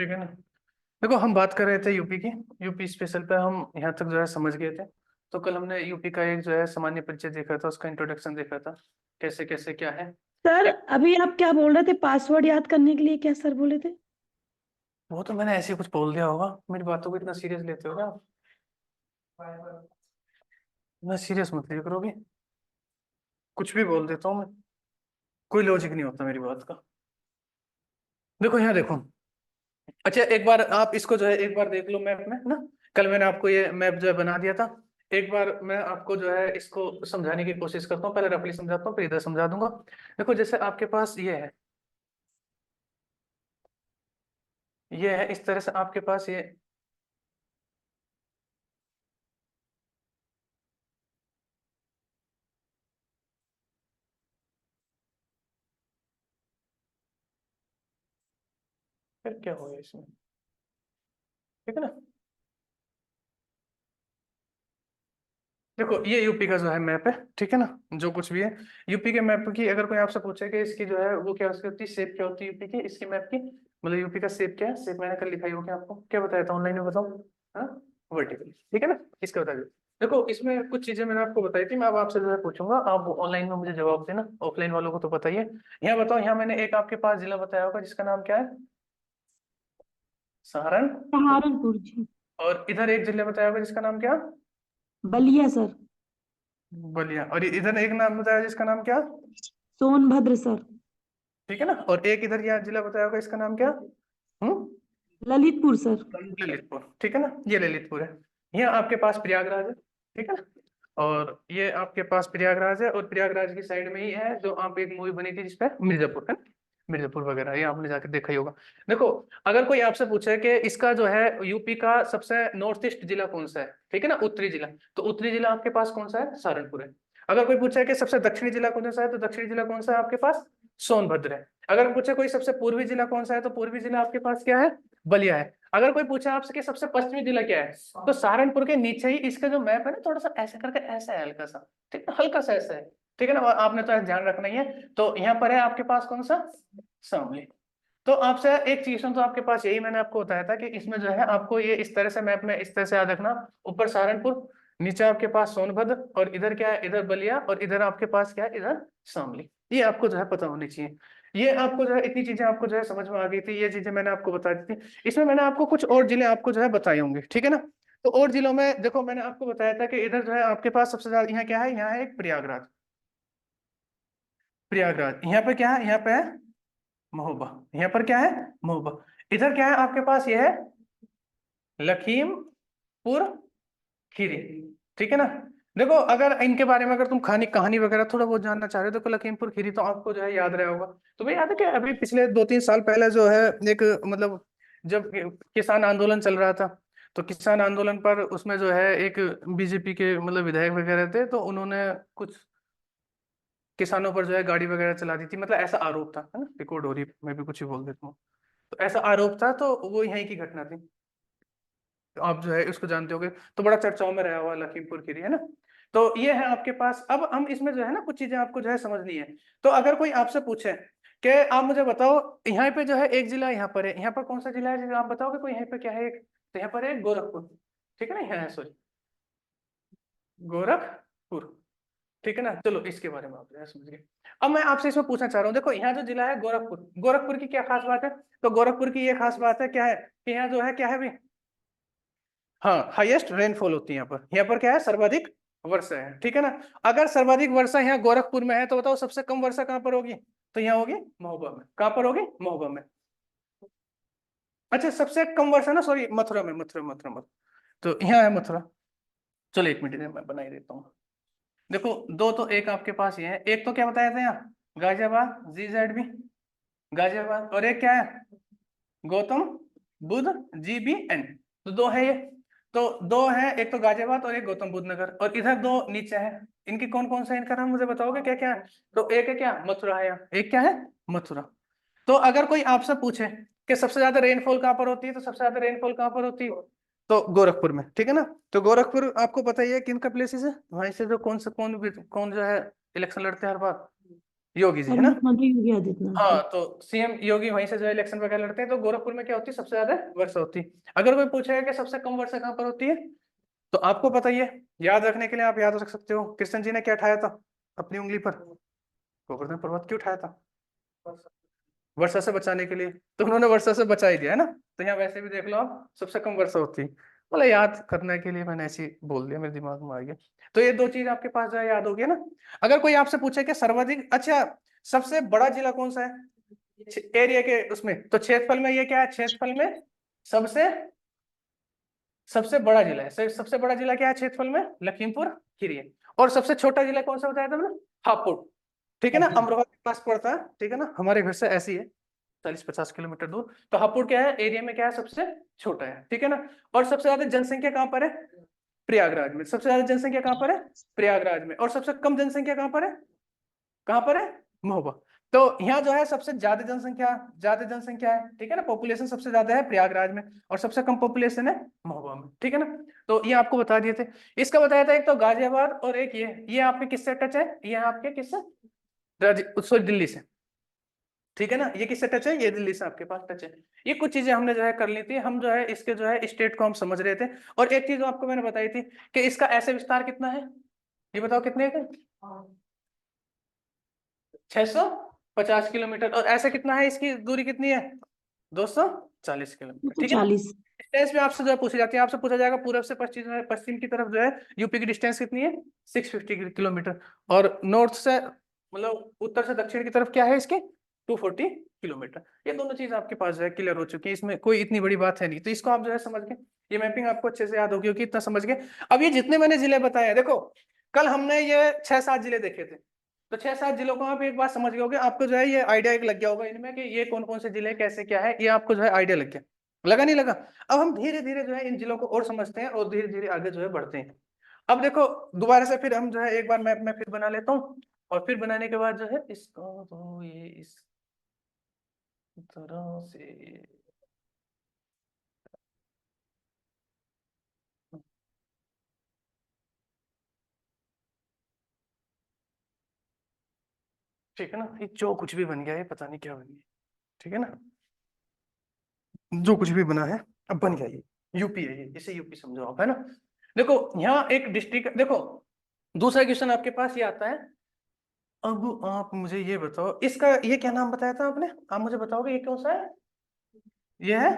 ठीक है ना। देखो हम बात कर रहे थे यूपी की। यूपी स्पेशल पे हम यहाँ तक जो है समझ गए थे। तो कल हमने यूपी का एक जो है सामान्य परिचय देखा था, उसका इंट्रोडक्शन देखा था, कैसे कैसे क्या है। सर अभी आप क्या बोल रहे थे, पासवर्ड याद करने के लिए क्या सर बोले थे? वो तो मैंने ऐसे ही कुछ बोल दिया होगा, मेरी बातों को इतना सीरियस लेते हो क्या आप? इतना सीरियस मत लिया करो भी, कुछ भी बोल देता हूँ मैं, कोई लॉजिक नहीं होता मेरी बात का। देखो यहाँ देखो। अच्छा एक बार आप इसको जो है एक बार देख लो मैप में ना। कल मैंने आपको ये मैप जो है बना दिया था। एक बार मैं आपको जो है इसको समझाने की कोशिश करता हूँ, पहले रफली समझाता हूँ फिर इधर समझा दूंगा। देखो जैसे आपके पास ये है इस तरह से आपके पास ये। फिर क्या होगा इसमें, ठीक है ना। देखो ये यूपी का जो है मैप है, ठीक है ना। जो कुछ भी है यूपी के मैप की, अगर कोई आपसे पूछे कि इसकी जो है वो क्या उसकी होती है, शेप क्या होती है यूपी की, इसकी मैप की, मतलब यूपी का शेप क्या है, शेप मैंने कल लिखाई हो क्या आपको, क्या बताया था ऑनलाइन में बताओ। हाँ, वर्टिकल, ठीक है ना। इसका बता दो। देखो इसमें कुछ चीजें मैंने आपको बताई थी, मैं अब आपसे जो है पूछूंगा, आप ऑनलाइन में मुझे जवाब देना, ऑफलाइन वालों को तो पता ही है। यहाँ बताओ, यहाँ मैंने एक आपके पास जिला बताया होगा जिसका नाम क्या है, सहारनपुर। सहारनपुर जी। और इधर एक जिला बताया होगा जिसका नाम क्या, बलिया सर। बलिया। और इधर एक नाम बताया जिसका नाम क्या, सोनभद्र सर। ठीक है ना। और एक इधर यहाँ जिला बताया होगा इसका नाम क्या, हम्म, ललितपुर सर। ललितपुर, ठीक है ना। ये ललितपुर है। यहाँ आपके पास प्रयागराज है, ठीक है ना। और ये आपके पास प्रयागराज है, और प्रयागराज की साइड में ही है जो आप एक मूवी बनी थी जिसपे मिर्जापुर है ना, मिर्जापुर वगैरह, ये आपने जाके देखा ही होगा। देखो अगर कोई आपसे पूछे कि इसका जो है यूपी का सबसे नॉर्थ ईस्ट जिला कौन सा है, ठीक है ना, उत्तरी जिला, तो उत्तरी जिला आपके पास कौन सा है, सहारनपुर है। अगर कोई पूछे कि सबसे दक्षिणी जिला कौन सा है, तो दक्षिणी जिला कौन सा है आपके पास, सोनभद्र है। अगर पूछे कोई सबसे पूर्वी जिला कौन सा है, तो पूर्वी जिला आपके पास क्या है, बलिया है। अगर कोई पूछे आपसे कि सबसे पश्चिमी जिला क्या है, तो सहारनपुर के नीचे ही इसका जो मैप है ना, थोड़ा सा ऐसा करके ऐसा है, हल्का सा, ठीक है, हल्का सा ऐसा है, ठीक है ना। और आपने तो ध्यान रखना ही है। तो यहाँ पर है आपके पास कौन सा, शामली। तो आपसे एक चीज तो आपके पास यही मैंने आपको बताया था कि इसमें जो है आपको ये इस तरह से मैप में इस तरह से याद रखना, ऊपर सहारनपुर, नीचे आपके पास सोनभद्र, और इधर क्या है, इधर बलिया, और इधर आपके पास क्या है, इधर शामली। ये आपको जो है पता होनी चाहिए। ये आपको जो है इतनी चीजें आपको जो है समझ में आ गई थी, ये चीजें मैंने आपको बता दी थी। इसमें मैंने आपको कुछ और जिले आपको जो है बताए होंगे, ठीक है ना। तो और जिलों में देखो मैंने आपको बताया था कि इधर जो है आपके पास सबसे ज्यादा यहाँ क्या है, यहाँ है एक प्रयागराज। प्रयागराज यहाँ पे क्या है, यहाँ पे है महोबा। यहाँ पर क्या है, महोबा। इधर क्या है आपके पास, ये है लखीमपुर खीरी, ठीक है ना। देखो अगर इनके बारे में अगर तुम खानी कहानी वगैरह थोड़ा बहुत जानना चाह रहे हो, तो लखीमपुर खीरी तो आपको जो है याद रहा होगा। तुम्हें याद है कि अभी पिछले 2-3 साल पहले जो है एक, मतलब जब किसान आंदोलन चल रहा था, तो किसान आंदोलन पर उसमें जो है एक बीजेपी के मतलब विधायक वगैरह थे, तो उन्होंने कुछ किसानों पर जो है गाड़ी वगैरह चला दी थी, मतलब ऐसा आरोप था, है ना, रिकॉर्ड हो रही है, मैं भी कुछ ही बोल देता हूँ। तो ऐसा आरोप था, तो वो यहीं की घटना थी। तो आप जो है उसको जानते होगे, तो बड़ा चर्चाओं में रहा हुआ लखीमपुर खीरी, है ना। तो ये है आपके पास। अब हम इसमें जो है ना कुछ चीजें आपको जो है समझनी है। तो अगर कोई आपसे पूछे कि आप मुझे बताओ, यहाँ पे जो है एक जिला यहाँ पर है, यहाँ पर कौन सा जिला है, आप बताओगे कोई यहाँ पे क्या है एक, तो यहाँ पर है गोरखपुर, ठीक है ना, यहाँ है सॉरी, गोरखपुर, ठीक है ना। चलो इसके बारे में आप जो है समझ गए। अब मैं आपसे इसमें पूछना चाह रहा हूँ, देखो यहाँ जो जिला है गोरखपुर, गोरखपुर की क्या खास बात है, तो गोरखपुर की ये खास बात है क्या है कि यहाँ जो है क्या है भाई, हाँ, हाईएस्ट रेनफॉल होती है यहाँ पर क्या है, सर्वाधिक वर्षा है, ठीक है ना। अगर सर्वाधिक वर्षा यहाँ गोरखपुर में है, तो बताओ सबसे कम वर्षा कहाँ पर होगी, तो यहाँ होगी महोबा में। कहाँ पर होगी, महोबा में। अच्छा सबसे कम वर्षा ना, सॉरी, मथुरा में, मथुरा। तो यहाँ है मथुरा। चलो एक मिनट मैं बना ही देता हूँ। देखो दो तो एक आपके पास ये है, एक तो क्या बताया था यहाँ, गाजियाबाद, GZB, गाजियाबाद, और एक क्या है, गौतम बुद्ध, GBN। तो दो है ये। तो दो है, एक तो गाजियाबाद और एक गौतम बुद्ध नगर, और इधर दो नीचे है। इनकी कौन कौन सा, इनका नाम मुझे बताओगे क्या क्या है, तो एक है क्या, मथुरा है यहाँ, एक क्या है, मथुरा। तो अगर कोई आपसे पूछे कि सबसे ज्यादा रेनफॉल कहाँ पर होती है, तो सबसे ज्यादा रेनफॉल कहाँ पर होती है, तो गोरखपुर में, ठीक है ना। तो गोरखपुर आपको पता ही है किन का प्लेसेस है, वहीं से जो कौन जो है इलेक्शन लड़ते हैं हर बार, योगी जी, और है ना। मुख्यमंत्री योगी आदित्यनाथ जी। हाँ, तो सीएम योगी वहीं से जो है इलेक्शन वगैरह लड़ते हैं। तो गोरखपुर में क्या होती है, सबसे ज्यादा वर्षा होती है। अगर कोई पूछेगा कि सबसे कम वर्षा कहाँ पर होती है, तो आपको पता ही है। याद रखने के लिए आप याद रख सकते हो, कृष्ण जी ने क्या उठाया था अपनी उंगली पर, गोवर्धन पर्वत क्यों उठाया था, वर्षा से बचाने के लिए। तो उन्होंने वर्षा से बचा ही दिया, है ना। तो यहाँ वैसे भी देख लो आप, सबसे कम वर्षा होती है। बोला याद करने के लिए मैंने ऐसे ही बोल दिया, मेरे दिमाग में आ गया। तो ये दो चीज आपके पास जो है याद हो गया ना। अगर कोई आपसे पूछे कि सर्वाधिक, अच्छा सबसे बड़ा जिला कौन सा है एरिया के उसमें, तो क्षेत्रफल में ये क्या है, क्षेत्रफल में सबसे सबसे बड़ा जिला है। सबसे बड़ा जिला क्या है क्षेत्रफल में, लखीमपुर खीरी है। और सबसे छोटा जिला कौन सा बताया था मैंने, हापुड़। ठीक है ना, अमरोहा के पास पड़ता है, ठीक है ना, हमारे घर से ऐसी है 40-50 किलोमीटर दूर। तो हापुड़ क्या है, एरिया में क्या है, सबसे छोटा है, ठीक है ना। और सबसे ज्यादा जनसंख्या कहाँ पर है, प्रयागराज में। सबसे ज्यादा जनसंख्या कहाँ पर है, प्रयागराज में। और सबसे कम जनसंख्या कहाँ पर है, कहाँ पर है, महोबा। तो यहाँ जो है सबसे ज्यादा जनसंख्या है, ठीक है ना, पॉपुलेशन सबसे ज्यादा है प्रयागराज में, और सबसे कम पॉपुलेशन है महोबा में, ठीक है ना। तो ये आपको बता दिए थे। इसका बताया था एक तो गाजियाबाद, और एक ये आपके किससे टच है, ये आपके किससे, सॉरी दिल्ली से, ठीक है ना। ये किससे टच है, ये दिल्ली से आपके पास टच है। ये कुछ चीजें हमने जो है कर ली थी, हम जो है इसके जो है स्टेट को हम समझ रहे थे। और एक चीज आपको मैंने बताई थी कि इसका ऐसे विस्तार कितना है, ये बताओ कितने का, 650 किलोमीटर। और ऐसे कितना है, इसकी दूरी कितनी है, 240 किलोमीटर, ठीक है ना। 240। डिस्टेंस में आपसे जो है पूछी जाती है, आपसे पूछा जाएगा पूरब से पश्चिम, पश्चिम की तरफ जो है यूपी की डिस्टेंस कितनी है, 650 किलोमीटर। और नॉर्थ से मतलब उत्तर से दक्षिण की तरफ क्या है इसके, 240 किलोमीटर। ये दोनों चीज आपके पास जो है क्लियर हो चुकी है, इसमें कोई इतनी बड़ी बात है नहीं। तो इसको आप जो है समझ गए, ये मैपिंग आपको अच्छे से याद होगी, क्योंकि इतना समझ गए। अब ये जितने मैंने जिले बताए हैं, देखो कल हमने ये 6-7 जिले देखे थे, तो 6-7 जिलों को आप एक बार समझ गए होगे, आपको जो है ये आइडिया एक लग गया होगा इनमें कि ये कौन कौन से जिले कैसे क्या है, ये आपको जो है आइडिया लग गया, लगा नहीं लगा। अब हम धीरे धीरे जो है इन जिलों को और समझते हैं, और धीरे धीरे आगे जो है बढ़ते हैं। अब देखो दोबारा से फिर हम जो है एक बार मैप में फिर बना लेता हूँ, और फिर बनाने के बाद जो है इसको तो ये इस तरह से, ठीक है ना। ये जो कुछ भी बन गया ये पता नहीं क्या बन गया, ठीक है ना, जो कुछ भी बना है अब बन गया, ये यूपी है, ये इसे यूपी समझो आप, है ना। देखो यहाँ एक डिस्ट्रिक्ट, देखो दूसरा क्वेश्चन आपके पास ये आता है। अब आप मुझे ये बताओ, इसका ये क्या नाम बताया था आपने, आप मुझे बताओगे ये कौन सा है, ये है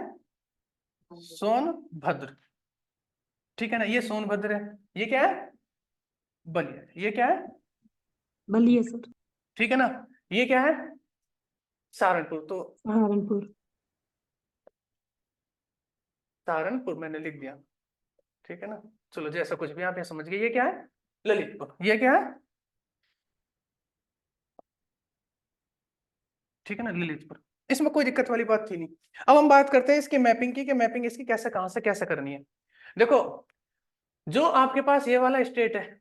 सोनभद्र, ठीक है ना, ये सोनभद्र है। ये क्या है, बलिया, ये क्या है, बलिए सर। ठीक है ना। ये क्या है, सहारनपुर। तो सहारनपुर। सहारनपुर मैंने लिख दिया, ठीक है ना। चलो जैसा कुछ भी आप ये समझ गए, ये क्या है, ललितपुर, ये क्या है, ठीक है ना, ललितपुर। इसमें कोई दिक्कत वाली बात थी नहीं। अब हम बात करते हैं इसकी मैपिंग की, कि मैपिंग इसकी कैसे कहां से कैसे करनी है। देखो जो आपके पास ये वाला स्टेट है,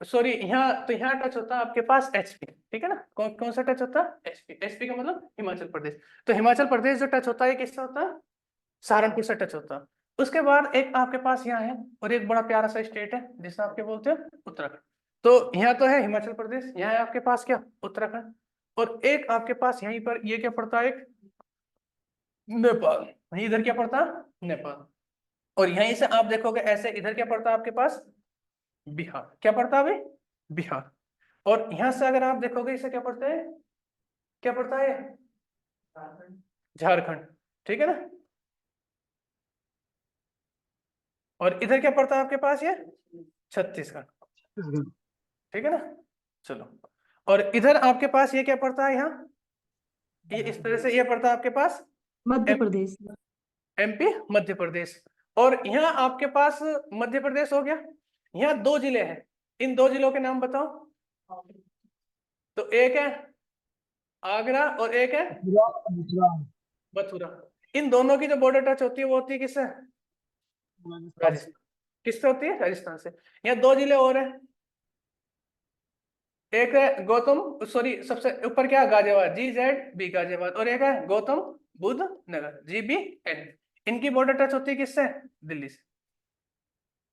सॉरी यहाँ, तो यहाँ टच होता है आपके पास एचपी, ठीक है ना। कौन कौन सा टच होता है, एचपी। एचपी का मतलब हिमाचल प्रदेश। तो हिमाचल प्रदेश जो टच होता है किससे होता है, सहारनपुर से टच होता है। उसके बाद एक आपके पास यहाँ है, और एक बड़ा प्यारा सा स्टेट है जिसे आपके बोलते हैं उत्तराखंड। तो यहाँ तो है हिमाचल प्रदेश, यहाँ है आपके पास क्या, उत्तराखंड। और एक आपके पास यहीं पर ये क्या पड़ता है, एक नेपाल। वहीं इधर क्या पड़ता है, नेपाल। और यहीं से आप देखोगे ऐसे इधर क्या पड़ता है आपके पास, बिहार। क्या पड़ता है अभी, बिहार। और यहां से अगर आप देखोगे इसे क्या पड़ता है, क्या पड़ता है, झारखंड, ठीक है ना। और इधर क्या पड़ता है आपके पास, ये छत्तीसगढ़, ठीक है ना। चलो, और इधर आपके पास ये क्या पड़ता है, यहाँ ये इस तरह से ये पड़ता है आपके पास मध्य प्रदेश। एमपी, मध्य प्रदेश। और यहाँ आपके पास मध्य प्रदेश हो गया। यहाँ दो जिले हैं, इन दो जिलों के नाम बताओ। तो एक है आगरा, और एक है मथुरा। इन दोनों की जो बॉर्डर टच होती है वो होती है किससे, राजस्थान। किससे होती है, राजस्थान से। यहाँ दो जिले और हैं, एक है गौतम, सॉरी सबसे ऊपर क्या, गाजियाबाद, GZB गाजियाबाद। और एक है गौतम बुद्ध नगर, GBN। इनकी बॉर्डर टच होती है किससे, दिल्ली से।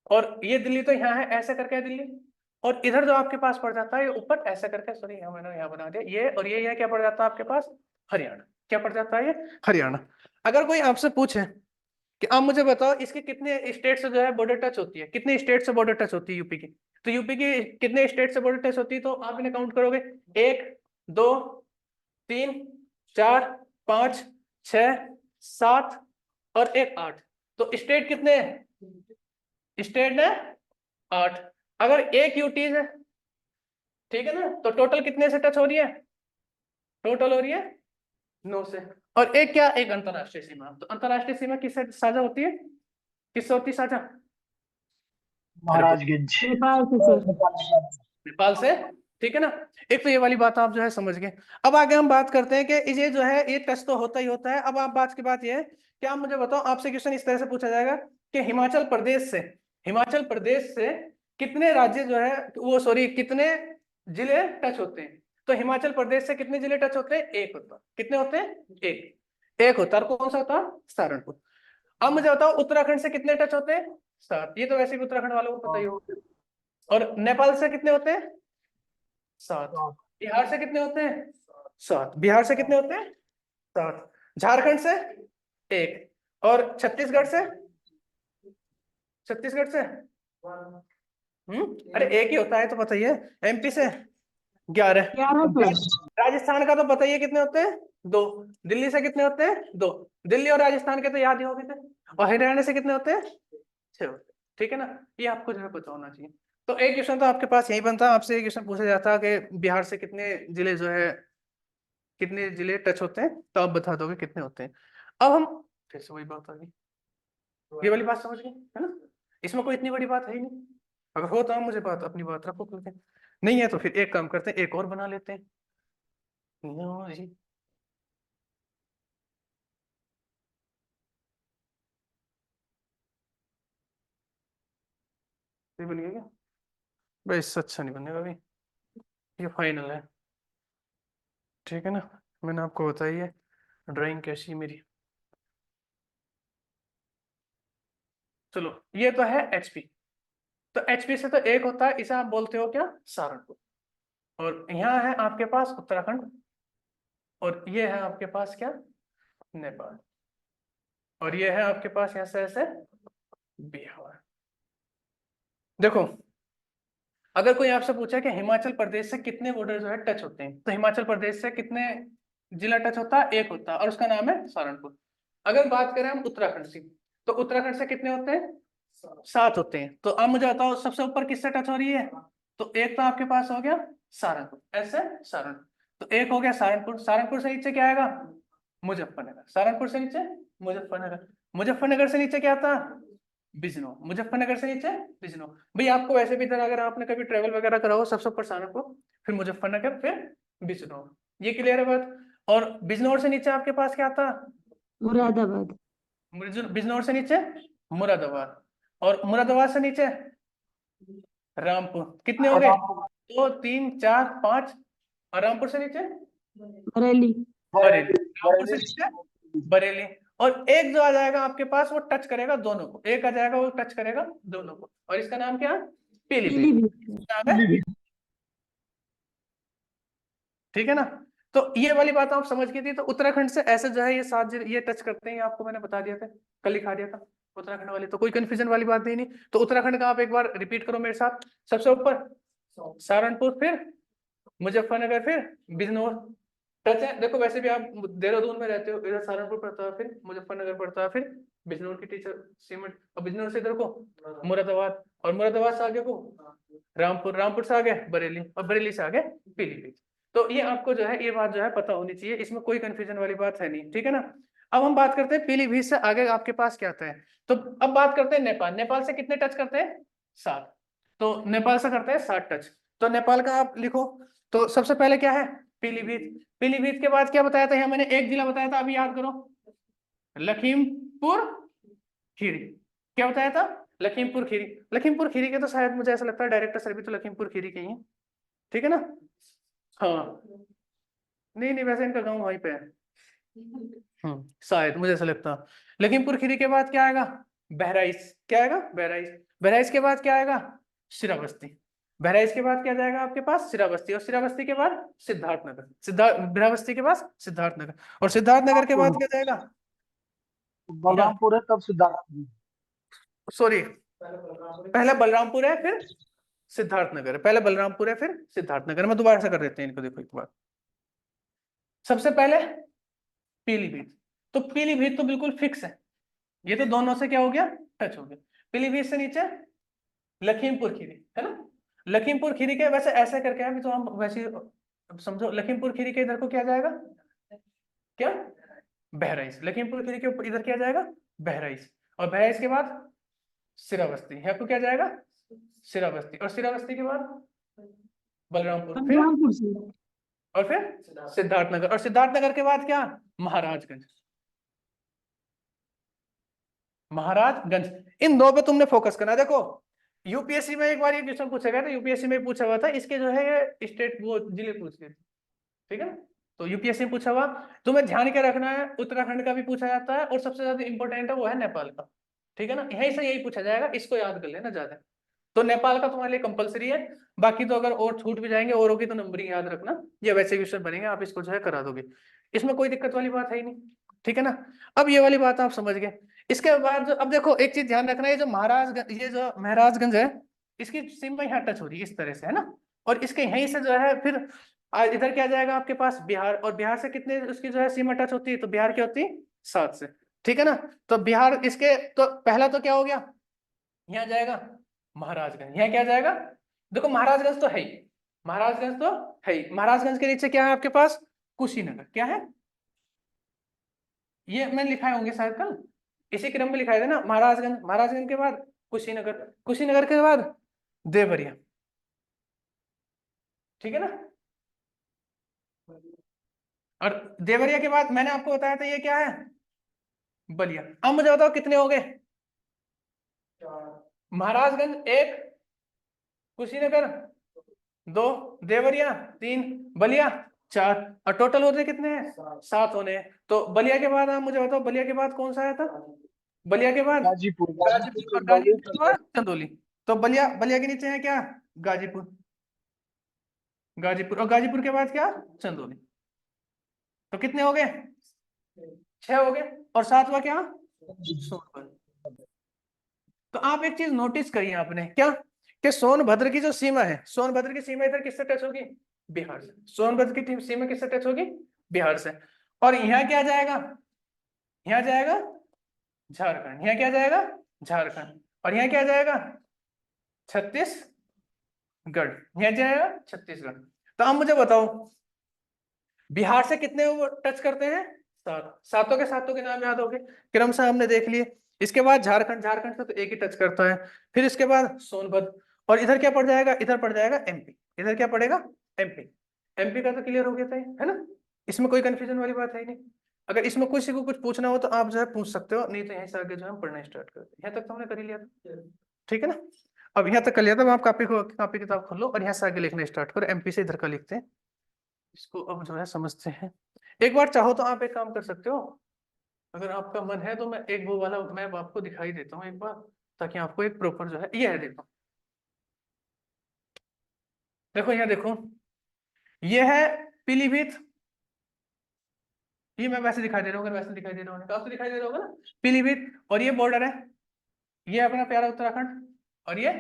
और ये दिल्ली तो यहाँ है, ऐसे करके है दिल्ली। और इधर जो आपके पास पड़ जाता है ये ऊपर ऐसा करके, सॉरी यहाँ मैंने यहाँ बना दिया, ये और ये क्या पड़ जाता है आपके पास, हरियाणा। क्या पड़ जाता है ये, हरियाणा। अगर कोई आपसे पूछे कि आप मुझे बताओ इसके कितने स्टेट से जो है बॉर्डर टच होती है, कितने स्टेट से बॉर्डर टच होती है यूपी की, तो यूपी की कितने स्टेट से बॉर्डर टच होती है, तो आप इन्हें काउंट करोगे, 1 2 3 4 5 6 7 और 1 8। तो स्टेट कितने हैं, स्टेट है 8। अगर एक यूटीज है, ठीक है ना, तो टोटल कितने से टच हो रही है, टोटल हो रही है 9 से। और एक क्या, एक अंतरराष्ट्रीय सीमा। तो अंतरराष्ट्रीय सीमा किससे साझा होती है, किससे होती है साझा, महाराजगंज। नेपाल से सर। नेपाल से, ठीक है ना। एक तो ये वाली बात आप जो है समझ गए। अब आगे हम बात करते हैं कि ये जो है ये टच तो होता ही होता है। अब आप बात की बात ये है कि आप मुझे बताओ, आपसे क्वेश्चन इस तरह से पूछा जाएगा कि हिमाचल प्रदेश से कितने राज्य जो है वो, सॉरी, कितने जिले टच होते हैं। तो हिमाचल प्रदेश से कितने जिले टच होते हैं, एक होता। कितने होते हैं, एक होता। और कौन सा होता, सहारनपुर। अब मुझे बताओ उत्तराखंड से कितने टच होते हैं, 7। ये तो वैसे भी उत्तराखंड वालों को पता ही होगा। और नेपाल से कितने होते हैं, 7। बिहार से कितने होते हैं, 7। बिहार से कितने होते हैं, 7। झारखंड से 1। और छत्तीसगढ़ से अरे एक ही होता है तो बताइए। एमपी से 11। 11 प्लस। राजस्थान का तो पता ही है कितने होते हैं, 2। दिल्ली से कितने होते हैं, 2। दिल्ली और राजस्थान के तो याद ही हो गए थे। और हरियाणा से कितने होते हैं, 6 होते हैं। ठीक है ना, ये आपको जो है पता होना चाहिए। तो एक क्वेश्चन तो आपके पास यही बनता, आपसे एक क्वेश्चन पूछा जाता कि बिहार से कितने जिले जो है, कितने जिले टच होते हैं, तो आप बता दोगे कितने होते हैं। अब हम फिर से वही बात आ गई, ये वाली बात समझ गए है ना, इसमें कोई इतनी बड़ी बात है ही नहीं। अगर हो तो आप मुझे बात, अपनी बात रखो करके, नहीं है तो फिर एक काम करते हैं, एक और बना लेते हैं। नो जी, ये बन गया क्या, भाई इससे अच्छा नहीं बनेगा अभी, ये फाइनल है। ठीक है ना, मैंने आपको बताई है ड्राइंग कैसी है मेरी। चलो ये तो है एचपी। तो एचपी से तो एक होता है, इसे आप बोलते हो क्या, सहारनपुर। और यहाँ है आपके पास उत्तराखंड, और ये है आपके पास क्या, नेपाल। और ये है आपके पास यहाँ से ऐसे बिहार। देखो अगर कोई आपसे पूछे कि हिमाचल प्रदेश से कितने बॉर्डर जो है टच होते हैं, तो हिमाचल प्रदेश से कितने जिला टच होता है, एक होता है, और उसका नाम है सहारनपुर। अगर बात करें हम उत्तराखंड से, तो उत्तराखंड से कितने होते हैं, 7 होते हैं। तो आप मुझे बताओ सबसे ऊपर किससे टच हो रही है, तो एक तो आपके पास हो गया सहारनपुर, ऐसे सहारनपुर। तो एक हो गया सहारनपुर। सहारनपुर से नीचे क्या आएगा, मुजफ्फरनगर। सहारनपुर से नीचे मुजफ्फरनगर। मुजफ्फरनगर से नीचे क्या था, बिजनौर। मुजफ्फरनगर से नीचे बिजनौर। भाई आपको वैसे भी इधर अगर आपने कभी ट्रेवल वगैरह करा हो, सबसे ऊपर सहारनपुर, फिर मुजफ्फरनगर, फिर बिजनौर। ये क्लियर है बात। और बिजनौर से नीचे आपके पास क्या था, मुरादाबाद। बिजनौर से नीचे मुरादाबाद। और मुरादाबाद से नीचे रामपुर। कितने हो गए, 2 3 4 5। और रामपुर से नीचे बरेली। बरेली। रामपुर से नीचे बरेली। और एक जो आ जाएगा आपके पास वो टच करेगा दोनों को, एक आ जाएगा वो टच करेगा दोनों को, और इसका नाम क्या है, पीलीभीत पीलीभीत। नाम है। ठीक है ना, तो ये वाली बात आप समझ गई थी। तो उत्तराखंड से ऐसे जो है ये 7 ये टच करते हैं, आपको मैंने बता दिया था, कल लिखा दिया था उत्तराखंड वाले। तो कोई कंफ्यूजन वाली बात नहीं। तो उत्तराखंड का आप एक बार रिपीट करो मेरे साथ। सबसे ऊपर सहारनपुर, फिर मुजफ्फरनगर, फिर बिजनौर। टच है, देखो वैसे भी आप देहरादून में रहते हो, इधर सहारनपुर पड़ता है, फिर मुजफ्फरनगर पड़ता है, फिर बिजनौर की टीचर सीमेंट, और बिजनौर से इधर को मुरादाबाद, और मुरादाबाद से आगे को रामपुर, रामपुर से आगे बरेली, और बरेली से आगे पीलीभीत। तो ये आपको जो है ये बात जो है पता होनी चाहिए, इसमें कोई कंफ्यूजन वाली बात है नहीं। ठीक है ना, अब हम बात करते हैं पीलीभीत से आगे आपके पास क्या आता है। तो अब बात करते हैं नेपाल। नेपाल से कितने टच करते हैं, 7। तो नेपाल से करते हैं 7 टच। तो नेपाल का आप लिखो। तो सबसे पहले क्या है, पीलीभीत। पीलीभीत के बाद क्या बताया था, यहाँ मैंने एक जिला बताया था, अभी याद करो, लखीमपुर खीरी। क्या बताया था, लखीमपुर खीरी। लखीमपुर खीरी के तो शायद मुझे ऐसा लगता है डायरेक्टर सर भी तो लखीमपुर खीरी के ही है। ठीक है ना, हाँ, नहीं नहीं वैसे इनका गाँव वहीं पे है। शायद मुझे ऐसा लगता। लखीमपुर खीरी के बाद क्या आएगा, बहराइच। क्या आएगा, बहराइच। बहराइच के बाद क्या आएगा, श्रावस्ती। बहराइच के बाद क्या जाएगा आपके पास, श्रावस्ती, और श्रावस्ती के बाद सिद्धार्थनगर, श्रावस्ती के पास सिद्धार्थनगर, और सिद्धार्थनगर के बाद क्या जाएगा, यहाँ बलरामपुर है तब सिद्धार्थ। सॉरी पहले बलरामपुर है फिर सिद्धार्थनगर है, पहले बलरामपुर है फिर सिद्धार्थनगर। मैं दोबारा से कर देते हैं इनको, देखो एक बार। सबसे पहले पीलीभीत, तो पीलीभीत तो बिल्कुल फिक्स है, ये तो दोनों से क्या हो गया, टच हो गया। पीलीभीत से नीचे लखीमपुर खीरी है ना, लखीमपुर खीरी के वैसे ऐसे करके अभी तो हम वैसे अब समझो, लखीमपुर खीरी के इधर को क्या जाएगा, क्या, बहराइच। लखीमपुर खीरी के ऊपर इधर क्या जाएगा, बहराइच, और बहराइच के बाद श्रावस्ती, यहाँ को क्या जाएगा, श्रावस्ती, और श्रावस्ती के बाद बलरामपुर, फिर बलरामपुर से और फिर सिद्धार्थनगर, और सिद्धार्थनगर के बाद क्या, महाराजगंज, महाराजगंज। इन दो पे तुमने फोकस करना। देखो यूपीएससी में एक बार ये क्वेश्चन पूछा गया था, यूपीएससी में पूछा हुआ था, इसके जो है ये स्टेट वो जिले पूछ गए थे, ठीक है ना। तो यूपीएससी में पूछा हुआ, तुम्हें ध्यान क्या रखना है, उत्तराखंड का भी पूछा जाता है, और सबसे ज्यादा इंपॉर्टेंट है वो है नेपाल का, ठीक है ना, यहीं से यही पूछा जाएगा, इसको याद कर लेना ज्यादा। तो नेपाल का तुम्हारे लिए कंपलसरी है, बाकी तो अगर और छूट भी जाएंगे औरों की तो नंबरिंग याद रखना, ये वैसे क्वेश्चन बनेंगे, आप इसको जो है करा दोगे, इसमें कोई दिक्कत वाली बात है ही नहीं, ठीक है ना। अब ये वाली बात आप समझ गए। इसके बाद जो अब देखो एक चीज ध्यान रखना है, ये जो महाराजगंज है, इसकी सीमा यहाँ टच हो रही है इस तरह से, है ना, और इसके यहीं से जो है फिर इधर क्या जाएगा आपके पास बिहार, और बिहार से कितने उसकी जो है सीमा टच होती है, तो बिहार की होती है 7 से, ठीक है ना। तो बिहार इसके तो पहला तो क्या हो गया, यहाँ जाएगा महाराजगंज, यहाँ क्या जाएगा, देखो महाराजगंज तो है ही, महाराजगंज तो है ही, महाराजगंज के नीचे क्या है आपके पास, कुशीनगर, क्या है, ये मैंने लिखाए होंगे शायद कल, इसी क्रम में लिखाए थे ना, महाराजगंज, महाराजगंज के बाद कुशीनगर, कुशीनगर के बाद देवरिया, ठीक है ना, और देवरिया के बाद मैंने आपको बताया था ये क्या है, बलिया। अब मुझे बताओ कितने हो गए, महाराजगंज 1, कुशीनगर 2, देवरिया 3, बलिया 4, और टोटल होते कितने हैं, 7 होने हैं। तो बलिया के बाद आप मुझे बताओ, बलिया के बाद कौन सा आया था, बलिया के बाद गाजीपुर, गाजीपुर, और गाजीपुर के बाद चंदौली। तो बलिया, बलिया के नीचे है क्या, गाजीपुर, गाजीपुर, और गाजीपुर के बाद क्या, चंदौली। तो कितने हो गए, 6 हो गए, और 7वां क्या, सोनभद्र। तो आप एक चीज नोटिस करिए आपने, क्या कि सोनभद्र की जो सीमा है, सोनभद्र की सीमा इधर किससे टच होगी, बिहार से, सोनभद्र की सीमा किससे टच होगी, बिहार से, और यहाँ क्या जाएगा, यहाँ जाएगा झारखंड, यहाँ क्या जाएगा, झारखंड, और यहाँ क्या जाएगा, छत्तीसगढ़, यहाँ जाएगा छत्तीसगढ़। तो अब मुझे बताओ बिहार से कितने वो टच करते हैं, 7, सातों के नाम याद हो गए, क्रमशः हमने देख लिए। इसके बाद झारखंड, झारखंड से तो एक ही टच करता है, फिर इसके बाद सोनभद्र, और इधर क्या पड़ जाएगा, इधर पड़ जाएगा एमपी, इधर क्या पड़ेगा, एमपी, एमपी का तो क्लियर हो गया था है ना, इसमें कोई कंफ्यूजन वाली बात है ही नहीं। अगर इसमें किसी को कुछ पूछना हो तो आप जो है पूछ सकते हो, नहीं तो यहीं से आगे जो हम पढ़ना स्टार्ट करते हैं। यहाँ तक तो हमने कर ही लिया था, ठीक है ना। अब यहाँ तक कर लिया था, आप कॉपी किताब खोलो और यहाँ से आगे लिखना स्टार्ट करो, एमपी से इधर का लिखते हैं, इसको अब जो है समझते हैं। एक बार चाहो तो आप एक काम कर सकते हो, अगर आपका मन है तो मैं एक वो वाला मैप आपको दिखाई देता हूँ एक बार, ताकि आपको एक प्रॉपर जो है, ये है देखो, देखो यहाँ देखो, ये है पीलीभीत, ये मैं वैसे दिखाई दे रहा हूँ, अगर वैसे दिखाई दे रहा हूँ आपको दिखाई दे रहा होगा ना, पीलीभीत, और ये बॉर्डर है, ये अपना प्यारा उत्तराखंड, और ये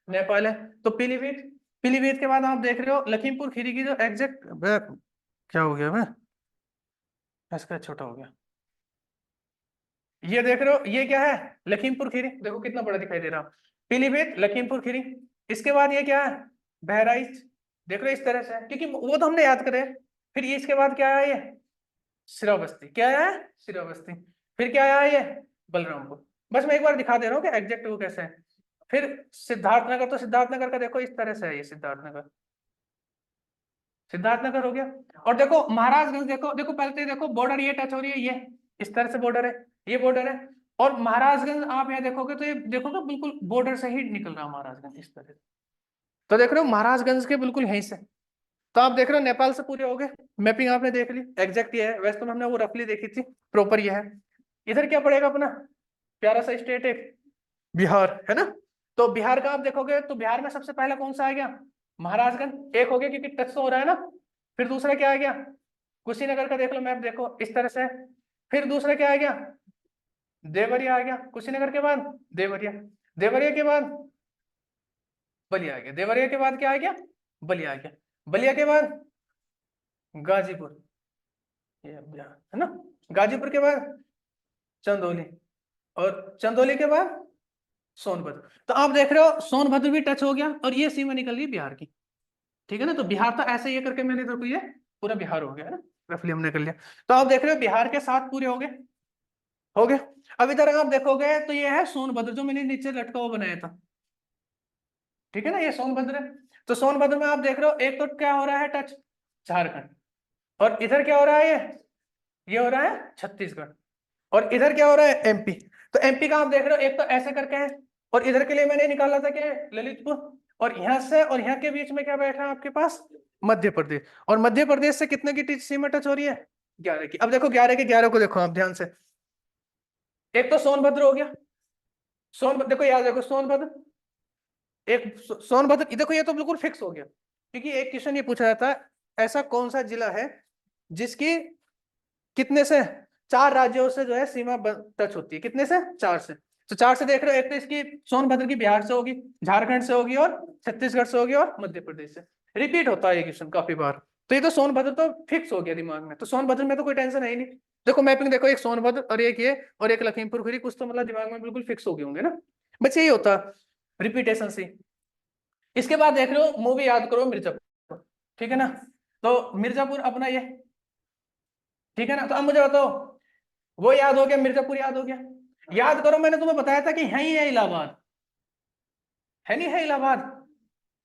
नेपाल है। तो पीलीभीत, पीलीभीत के बाद आप देख रहे हो लखीमपुर खीरी की जो एग्जैक्ट, क्या हो गया, मैं इसका छोटा हो गया, ये देख रहे हो ये क्या है, लखीमपुर खीरी, देखो कितना बड़ा दिखाई दे रहा, पीलीभीत, लखीमपुर खीरी। इसके बाद ये क्या है, बहराइच, देख रहे हो इस तरह से, क्योंकि वो तो हमने याद करे। फिर ये इसके बाद क्या है, ये श्रावस्ती, क्या है, श्रावस्ती, फिर क्या आया ये बलरामपुर। बस मैं एक बार दिखा दे रहा हूँ कि एग्जैक्ट वो कैसे है। फिर सिद्धार्थनगर, तो सिद्धार्थनगर का देखो इस तरह से है, ये सिद्धार्थनगर, सिद्धार्थनगर हो गया। और देखो महाराजगंज, देखो देखो पहले तो देखो बॉर्डर ये टच हो रही है, ये इस तरह से बॉर्डर है, ये बॉर्डर है, और महाराजगंज आप यहाँ देखोगे तो ये देखोगे बिल्कुल बॉर्डर से ही निकल रहा है महाराजगंज इस तरह से। तो देख रहे हो महाराजगंज के बिल्कुल यहीं से, तो आप देख रहे हो नेपाल से पूरे हो गए, मैपिंग आपने देख ली, एग्जैक्ट ये है, वैसे तो हमने वो रफली देखी थी, प्रॉपर ये है। इधर क्या पड़ेगा अपना प्यारा सा स्टेट एक बिहार, है ना, तो बिहार का आप देखोगे तो बिहार में सबसे पहला कौन सा आ गया? महाराजगंज, एक हो गया क्योंकि टच तो हो रहा है ना। फिर दूसरा क्या आ गया? कुशीनगर का देख लो मैप, देखो इस तरह से। फिर दूसरा क्या आ गया? देवरिया आ गया। कुशीनगर के बाद देवरिया, देवरिया के बाद बलिया आ गया, देवरिया के बाद क्या आ गया? बलिया आ गया, बलिया के बाद गाजीपुर, ये अब यहाँ है ना। गाजीपुर के बाद चंदौली, और चंदौली के बाद सोनभद्र। तो आप देख रहे हो सोनभद्र भी टच हो गया और ये सीमा निकल गई बिहार की। ठीक है ना, तो बिहार तो ऐसे ये करके मैंने इधर को ये पूरा बिहार हो गया है ना, रफली हमने कर लिया। तो आप देख रहे हो बिहार के 7 पूरे हो गए, हो गए। अब इधर आप देखोगे तो ये है सोनभद्र जो मैंने नीचे लटका हुआ बनाया था। ठीक है ना, ये सोनभद्र है। तो सोनभद्र में आप देख रहे हो एक तो क्या हो रहा है टच, झारखंड, और इधर क्या हो रहा है, ये हो रहा है छत्तीसगढ़, और इधर क्या हो रहा है एमपी। तो एमपी का आप देख रहे हो एक तो ऐसे करके है, और इधर के लिए मैंने निकाला था क्या, ललितपुर, और यहाँ से और यहाँ के बीच में क्या बैठा है आपके पास, मध्य प्रदेश। और मध्य प्रदेश से कितने की सीमा टच हो रही है, 11 की। अब देखो 11 के 11 को देखो आप ध्यान से, एक तो सोनभद्र हो गया, सोनभद्र देखो याद देखो सोनभद्र, एक सोनभद्र देखो ये तो बिल्कुल फिक्स हो गया, क्योंकि एक क्वेश्चन ये पूछा जाता है ऐसा कौन सा जिला है जिसकी कितने से 4 राज्यों से जो है सीमा टच होती है, कितने से 4 से। तो 4 से देख रहे हो, एक तो इसकी सोनभद्र की बिहार से होगी, झारखंड से होगी, और छत्तीसगढ़ से होगी, और मध्य प्रदेश से। रिपीट होता है ये क्वेश्चन काफी बार। तो ये तो सोनभद्र तो फिक्स हो गया दिमाग में, तो सोनभद्र में तो कोई टेंशन है ही नहीं। देखो मैपिंग देखो, एक सोनभद्र और एक ये और एक लखीमपुर खीरी, कुछ तो मतलब दिमाग में बिल्कुल फिक्स हो गए होंगे ना, बस यही होता रिपीटेशन से। इसके बाद देख रहे हो मूवी याद करो मिर्जापुर, ठीक है ना। तो मिर्जापुर अपना ये, ठीक है ना। तो अब मुझे बताओ, वो याद हो गया, मिर्जापुर याद हो गया, याद करो मैंने तुम्हें बताया था कि है ही है इलाहाबाद, है नहीं है इलाहाबाद।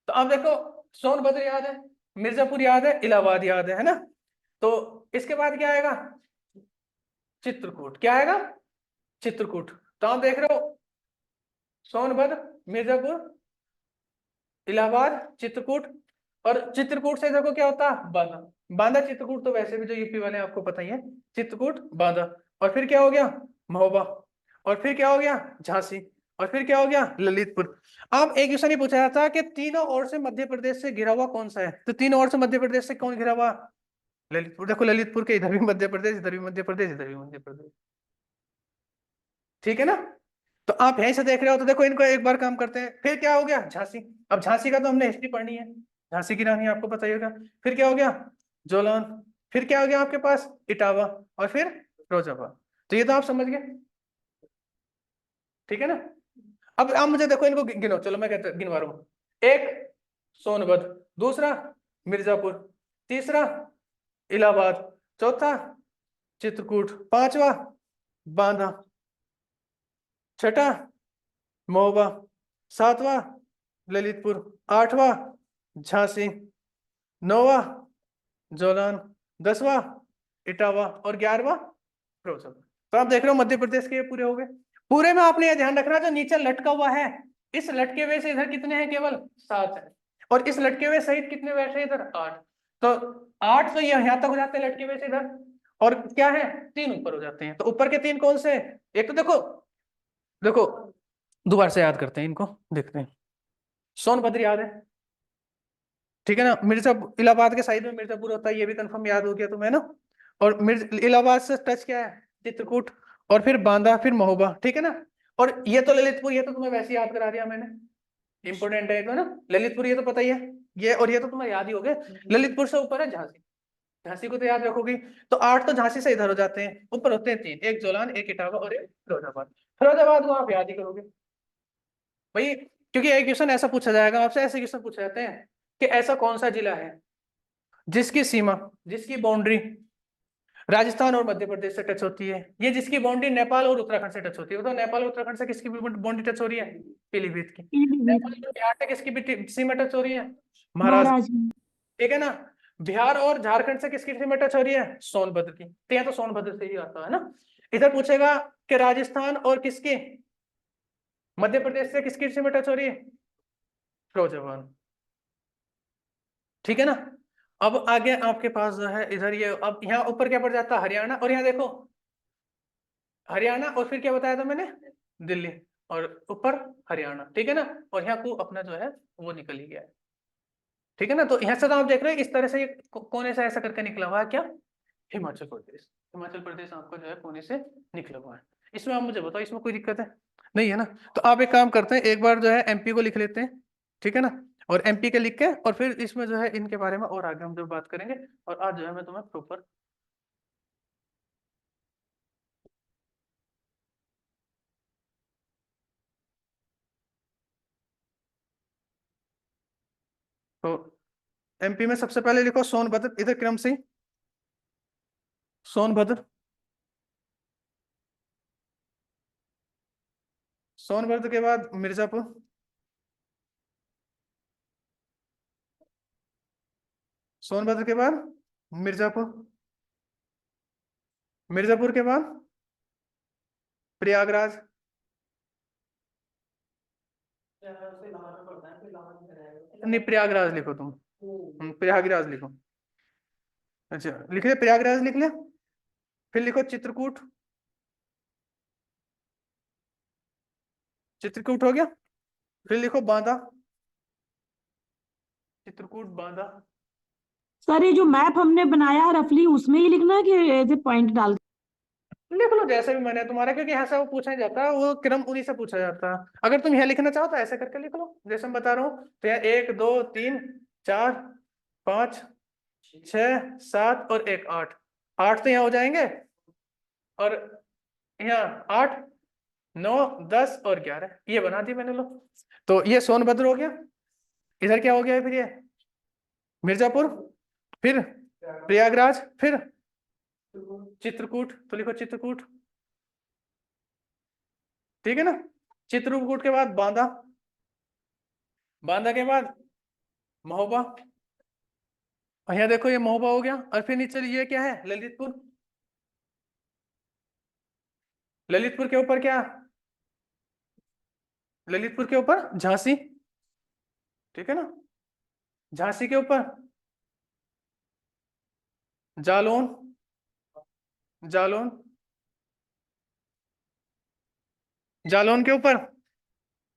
तो अब देखो सोनभद्र याद है, मिर्जापुर याद है, इलाहाबाद याद है ना। तो इसके बाद क्या आएगा, चित्रकूट, क्या आएगा, चित्रकूट। तो आप देख रहे हो सोनभद्र, मिर्जापुर, इलाहाबाद, चित्रकूट, और चित्रकूट से देखो क्या होता है, बांदा। बांदा चित्रकूट तो वैसे भी जो यूपी वाले आपको पता ही है, चित्रकूट बांदा। और फिर क्या हो गया, महोबा, और फिर क्या हो गया, झांसी, और फिर क्या हो गया, ललितपुर। अब एक क्वेश्चन ये पूछा जाता है कि तीनों ओर से मध्य प्रदेश से घिरा हुआ कौन सा है, तो तीनों ओर से मध्य प्रदेश से कौन घिरा हुआ, ललितपुर। देखो ललितपुर के इधर भी मध्य प्रदेश, इधर भी मध्य प्रदेश, इधर भी मध्य प्रदेश। ठीक है ना। तो आप यहीं से देख रहे हो, तो देखो इनको एक बार काम करते हैं। फिर क्या हो गया, झांसी। अब झांसी का तो हमने हिस्ट्री पढ़नी है, झांसी की रानी आपको पता ही होगा। फिर क्या हो गया, जोलान। फिर क्या हो गया आपके पास, इटावा, और फिर फिरोजाबाद। तो ये तो आप समझ गए, ठीक है ना। अब आप मुझे देखो इनको गिनो, चलो मैं कहता गिनवा रहा हूं। एक सोनभद्र, दूसरा मिर्जापुर, तीसरा इलाहाबाद, चौथा चित्रकूट, पांचवा बांदा, छठा महोबा, सातवां ललितपुर, आठवां झांसी, नौवां जोलान, 10वां इटावा, और 11वां फिरोजाबाद। तो आप देख रहे हो मध्य प्रदेश के ये पूरे हो गए। पूरे में आपने ये ध्यान रखना जो नीचे लटका हुआ है, इस लटके हुए से इधर कितने हैं, केवल 7 है, और इस लटके हुए सहित कितने बैठे हैं इधर, 8। तो 8 तो ये यहां तक हो जाते हैं लटके हुए से इधर, और क्या है 3 ऊपर हो जाते हैं। तो ऊपर के 3 कौन से, एक तो देखो, देखो दोबारा से याद करते हैं इनको, देखते हैं। सोनभद्र याद है, ठीक है ना। मिर्जापुर इलाहाबाद के साइड में मिर्जापुर होता है, ये भी कंफर्म याद हो गया तुम्हें ना। और इलाहाबाद से टच क्या है, चित्रकूट, और फिर बांदा, फिर महोबा, ठीक है ना। और ये तो ललितपुर, ये तो तुम्हें वैसे याद करा दिया मैंने, इंपोर्टेंट है तो ना ललितपुर, ये तो पता ही है ये, और ये तो तुम्हें याद ही हो गया। ललितपुर से ऊपर है झांसी, झांसी को तो याद रखोगी। तो 8 तो झांसी से इधर हो जाते हैं, ऊपर होते हैं 3, एक जोलान, एक इटावा, और एक फिरोजाबाद। फिरोजाबाद को आप याद ही करोगे भाई, क्योंकि एक क्वेश्चन ऐसा पूछा जाएगा आपसे, ऐसे क्वेश्चन पूछे जाते हैं कि ऐसा कौन सा जिला है जिसकी सीमा, जिसकी बाउंड्री राजस्थान और मध्य प्रदेश से टच होती है, ये जिसकी बाउंड्री नेपाल और उत्तराखंड से टच होती है। तो नेपाल और उत्तराखंड से किसकी बाउंड्री टच हो रही है, पीलीभीत की। नेपाल और बिहार से किसकी भी सीमा टच हो रही है, महाराष्ट्र, महाराज। ठीक है ना। बिहार और झारखंड से किसकी सीमा टच हो रही है, सोनभद्र की। तो यहाँ तो सोनभद्र से ही आता है ना। इधर पूछेगा कि राजस्थान और किसकी, मध्य प्रदेश से किसकी सीमा टच हो रही है, फिरोजाबाद, ठीक है ना। अब आगे आपके पास जो है इधर ये, अब यहाँ ऊपर क्या पड़ जाता है, हरियाणा, और यहाँ देखो हरियाणा, और फिर क्या बताया था मैंने, दिल्ली, और ऊपर हरियाणा, ठीक है ना। और यहाँ को अपना जो है वो निकल ही गया है, ठीक है ना। तो यहाँ से तो आप देख रहे हैं इस तरह से ये कोने से ऐसा करके निकला हुआ है क्या, हिमाचल प्रदेश। हिमाचल प्रदेश आपका जो है कोने से निकला हुआ है। इसमें आप मुझे बताओ इसमें कोई दिक्कत है, नहीं है ना। तो आप एक काम करते हैं, एक बार जो है एमपी को लिख लेते हैं, ठीक है ना। और एमपी के लिख के और फिर इसमें जो है इनके बारे में और आगे हम जब बात करेंगे। और आज जो है मैं तुम्हें प्रॉपर तो एमपी में सबसे पहले लिखो सोनभद्र, इधर क्रम से सोनभद्र। सोनभद्र के बाद मिर्जापुर, सोनभद्र के बाद मिर्जापुर, मिर्जापुर के बाद प्रयागराज, नहीं प्रयागराज लिखो तुम, प्रयागराज लिखो। अच्छा लिख लिया, प्रयागराज लिख लिया। फिर लिखो चित्रकूट, चित्रकूट हो गया। फिर लिखो बांदा, चित्रकूट बांदा। सर ये जो मैप हमने बनाया है रफली उसमें ही लिखना है कि ऐसे पॉइंट डाल लिख लो जैसे भी मैंने तुम्हारा, क्योंकि यहाँ से वो पूछा ही जाता है, वो क्रम उन्हीं से पूछा जाता है। अगर तुम यहाँ लिखना चाहो तो ऐसे करके लिख लो जैसे मैं बता रहा हूँ। तो यहाँ 1 2 3 4 5 6 7 और 1 8, 8 तो यहाँ हो जाएंगे। और यहाँ 8 9 10 और 11 ये बना दी मैंने। लो तो ये सोनभद्र हो गया। इधर क्या हो गया है फिर, ये मिर्जापुर, फिर प्रयागराज, फिर चित्रकूट। तो लिखो चित्रकूट, ठीक है ना। चित्रकूट के बाद बांदा, बांदा के बाद महोबा। और यहाँ देखो ये महोबा हो गया। और फिर नीचे ये क्या है, ललितपुर। ललितपुर के ऊपर क्या, ललितपुर के ऊपर झांसी, ठीक है ना। झांसी के ऊपर जालौन, जालौन, जालौन के ऊपर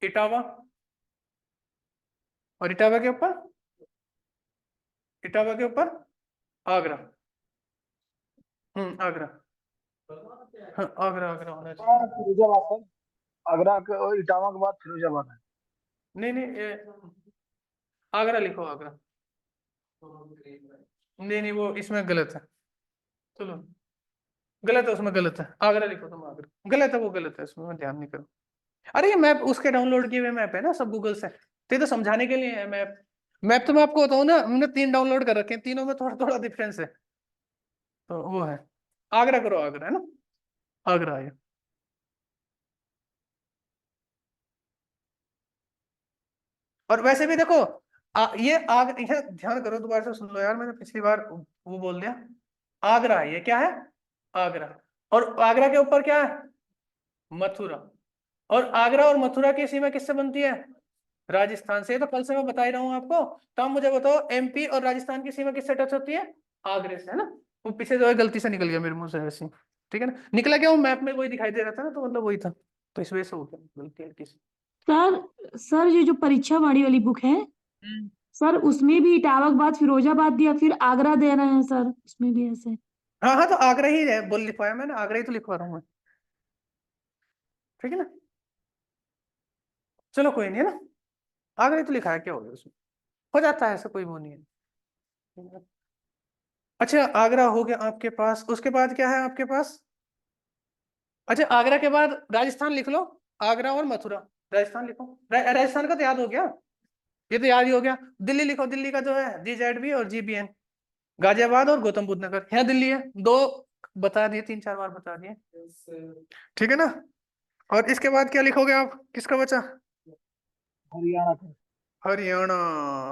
इटावा। और इटावा के ऊपर, इटावा के ऊपर आगरा। आगरा, हाँ आगरा, आगरा होना चाहिए। फिरोजाबाद है। आगरा के और इटावा के बाद फिरोजाबाद है। नहीं नहीं ये आगरा लिखो, आगरा। नहीं नहीं वो इसमें गलत है, चलो गलत है, उसमें गलत है। आगरा लिखो तुम, आगरा गलत है, वो गलत है, उसमें मैं ध्यान नहीं करूँ। अरे ये मैप उसके डाउनलोड किए हुए मैप है ना सब गूगल से, तो ये तो समझाने के लिए है मैप। मैप तो मैं आपको बताऊँ ना, हमने 3 डाउनलोड कर रखे हैं, तीनों में थोड़ा थोड़ा डिफरेंस है। तो वो है, आगरा करो, आगरा है ना, आगरा है। और वैसे भी देखो ये ध्यान करो, दोबारा से सुन लो यार, मैंने पिछली बार वो बोल दिया। आगरा है, ये क्या है, आगरा। और आगरा के ऊपर क्या है, मथुरा। और आगरा और मथुरा की सीमा किससे बनती है, राजस्थान से। तो कल से मैं बता ही रहा हूँ आपको। तो आप मुझे बताओ एमपी और राजस्थान की सीमा किससे टच होती है, आगरे से, है ना। वो पीछे जो है गलती से निकल गया मेरे मुंह से ऐसे ही, ठीक है ना। निकला क्या, वो मैप में वही दिखाई दे रहा था ना, तो मतलब वही था। तो इस वजह से हो गया गलती हल्की सी। सर सर ये जो परीक्षा वाली बुक है हम्म। सर उसमें भी इटावा के बाद फिरोजाबाद दिया फिर आगरा दे रहे हैं सर उसमें भी ऐसे। हाँ हाँ तो आगरा ही है, बोल लिखवाया मैंने, आगरा ही तो लिखवा रहा हूँ मैं, ठीक है ना। चलो कोई नहीं है ना, आगरा ही तो लिखा है, क्या हो गया उसमें, हो जाता है ऐसा, कोई वो नहीं है। अच्छा आगरा हो गया आपके पास, उसके बाद क्या है आपके पास। अच्छा आगरा के बाद राजस्थान लिख लो, आगरा और मथुरा, राजस्थान लिखो। राजस्थान का तो याद हो गया, ये तो याद ही हो गया। दिल्ली लिखो, दिल्ली का जो है GZB और GBN। गाजियाबाद और गौतम बुद्ध नगर, यहाँ दिल्ली है। दो बता दिए, 3 4 बार बता दिए, ठीक है ना। और इसके बाद क्या लिखोगे आप, किसका बचा, हरियाणा का। हरियाणा।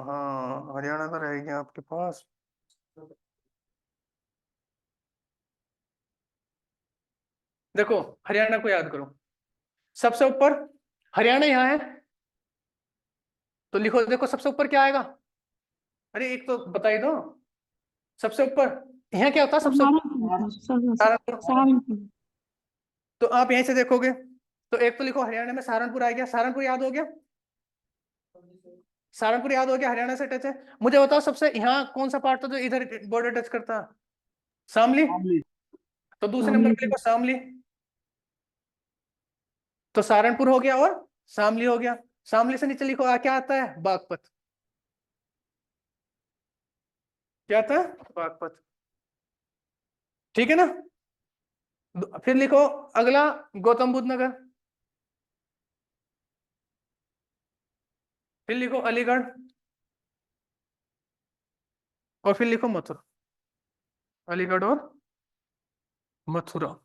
हाँ हरियाणा का रह गया आपके पास। देखो हरियाणा को याद करो, सबसे ऊपर हरियाणा यहाँ है, तो लिखो, देखो सबसे ऊपर क्या आएगा। अरे एक तो बता ही दो, सबसे ऊपर यहाँ क्या होता है सबसे ऊपर, सहारनपुर सर सहारनपुर। सहारनपुर। तो आप यहीं से देखोगे तो एक तो लिखो हरियाणा में सहारनपुर आ गया, सहारनपुर याद हो गया, सहारनपुर याद हो गया, हरियाणा से टच है। मुझे बताओ सबसे यहाँ कौन सा पार्ट था जो इधर बॉर्डर टच करता? शामली। शामली। तो दूसरे नंबर शामली पे लिखो शामली। तो सहारनपुर हो गया और शामली हो गया। शामली से नीचे लिखो क्या आता है? बागपत। क्या आता है? बागपत। ठीक है ना। फिर लिखो अगला गौतम बुद्ध नगर, फिर लिखो अलीगढ़, और फिर लिखो मथुरा। अलीगढ़ और मथुरा।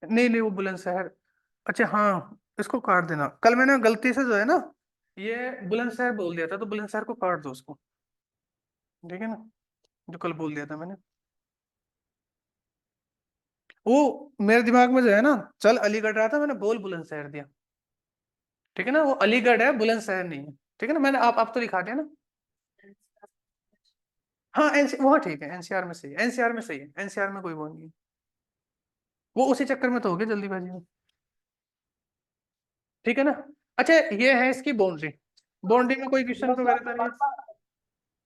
नहीं नहीं, वो बुलंदशहर। अच्छा हाँ, इसको काट देना। कल मैंने गलती से जो है ना ये बुलंदशहर बोल दिया था, तो बुलंदशहर को काट दो उसको। ठीक है ना, जो कल बोल दिया था मैंने। वो मेरे दिमाग में जो है ना, चल अलीगढ़ रहा था, मैंने बोल बुलंदशहर दिया। ठीक है ना, वो अलीगढ़ है, बुलंदशहर नहीं है। ठीक है ना, मैंने आप तो लिखा दिया ना। हाँ एनसी वहाँ ठीक है, एनसीआर में सही है, एनसीआर में सही है, एनसीआर में कोई वो नहीं है। वो उसी चक्कर में तो हो गया जल्दीबाजी में। ठीक है ना। अच्छा ये है इसकी बाउंड्री, बाउंड्री में कोई क्वेश्चन वगैरह तो नहीं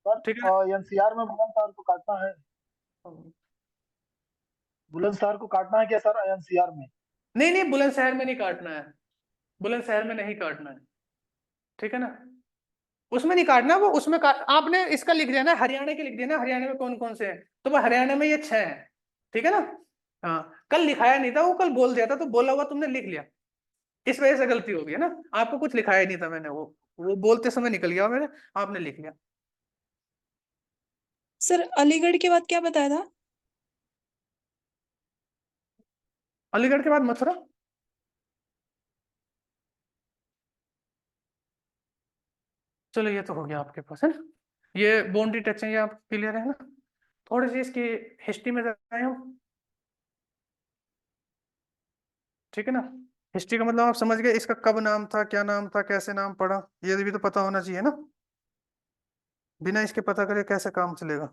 है? ठीक है सर एनसीआर में बुलंदशहर को काटना है, ना। बुलंदशहर को काटना है क्या सर एनसीआर में? नहीं नहीं, बुलंदशहर में नहीं काटना है, बुलंदशहर में नहीं काटना है। ठीक है ना, उसमें नहीं काटना, वो उसमें आपने इसका लिख दिया ना, हरियाणा के लिख दिया ना, हरियाणा में कौन कौन से हैं, तो वो हरियाणा में ये 6 हैं। ठीक है ना। हाँ कल लिखाया नहीं था, वो कल बोल दिया था, तो बोला हुआ तुमने लिख लिया, इस वजह से गलती हो गई है ना। आपको कुछ लिखाया ही नहीं था मैंने, वो बोलते समय निकल गया मेरे, आपने लिख लिया। सर अलीगढ़ के बाद क्या बताया था? अलीगढ़ के बाद मथुरा। चलो ये तो हो गया आपके पास है ना, ये बाउंड्री टच है, ये आप क्लियर है ना। थोड़ी सी इसकी हिस्ट्री में जाए हम। ठीक है ना, हिस्ट्री का मतलब आप समझ गए, इसका कब नाम था, क्या नाम था, कैसे नाम पड़ा, ये भी तो पता होना चाहिए ना। बिना इसके पता करे कैसे काम चलेगा।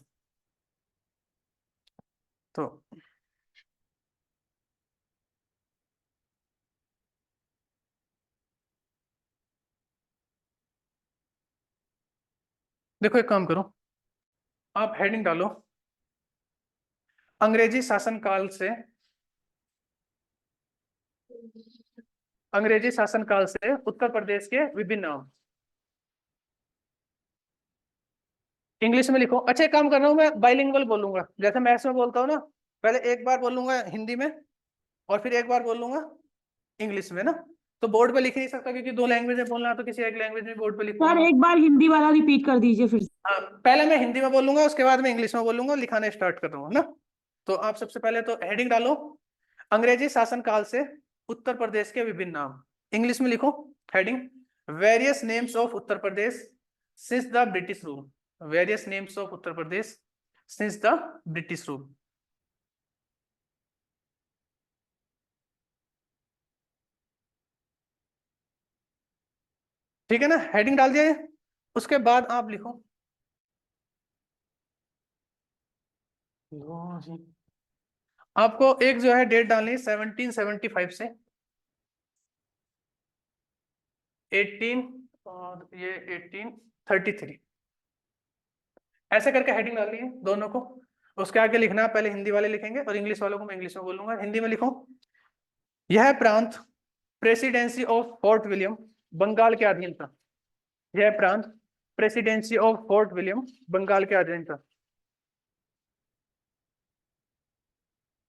तो देखो एक काम करो, आप हेडिंग डालो अंग्रेजी शासनकाल से, अंग्रेजी शासनकाल से उत्तर प्रदेश के विभिन्न नाम। इंग्लिश में लिखो। अच्छा एक काम कर रहा हूँ, मैं बाइलिंगुअल बोलूंगा, जैसे मैथ्स में बोलता हूँ ना, पहले एक बार बोलूंगा हिंदी में और फिर एक बार बोलूंगा इंग्लिश में ना। तो बोर्ड पे लिख नहीं सकता क्योंकि 2 लैंग्वेज में बोलना है, तो किसी एक लैंग्वेज में बोर्ड पे लिखूंगा सर मैं। एक बार हिंदी वाला रिपीट कर दीजिए फिर से। हाँ पहले मैं हिंदी में बोलूंगा, उसके बाद मैं इंग्लिश में बोलूंगा, लिखाने स्टार्ट कर दूंगा ना। तो आप सबसे पहले तो हेडिंग डालो अंग्रेजी शासनकाल से उत्तर प्रदेश के विभिन्न नाम। इंग्लिश में लिखो heading various names of Uttar Pradesh since the British rule, various names of Uttar Pradesh since the British rule. ठीक है ना, हेडिंग डाल दिया। उसके बाद आप लिखो आपको एक जो है डेट डालनी है 1775 से 18 और ये 1833, ऐसे करके हेडिंग डालनी है दोनों को। उसके आगे लिखना, पहले हिंदी वाले लिखेंगे और इंग्लिश वालों को मैं इंग्लिश में बोलूंगा। हिंदी में लिखो यह प्रांत presidency of Fort William Bengal के अधीन था, यह प्रांत presidency of Fort William Bengal के अधीन था।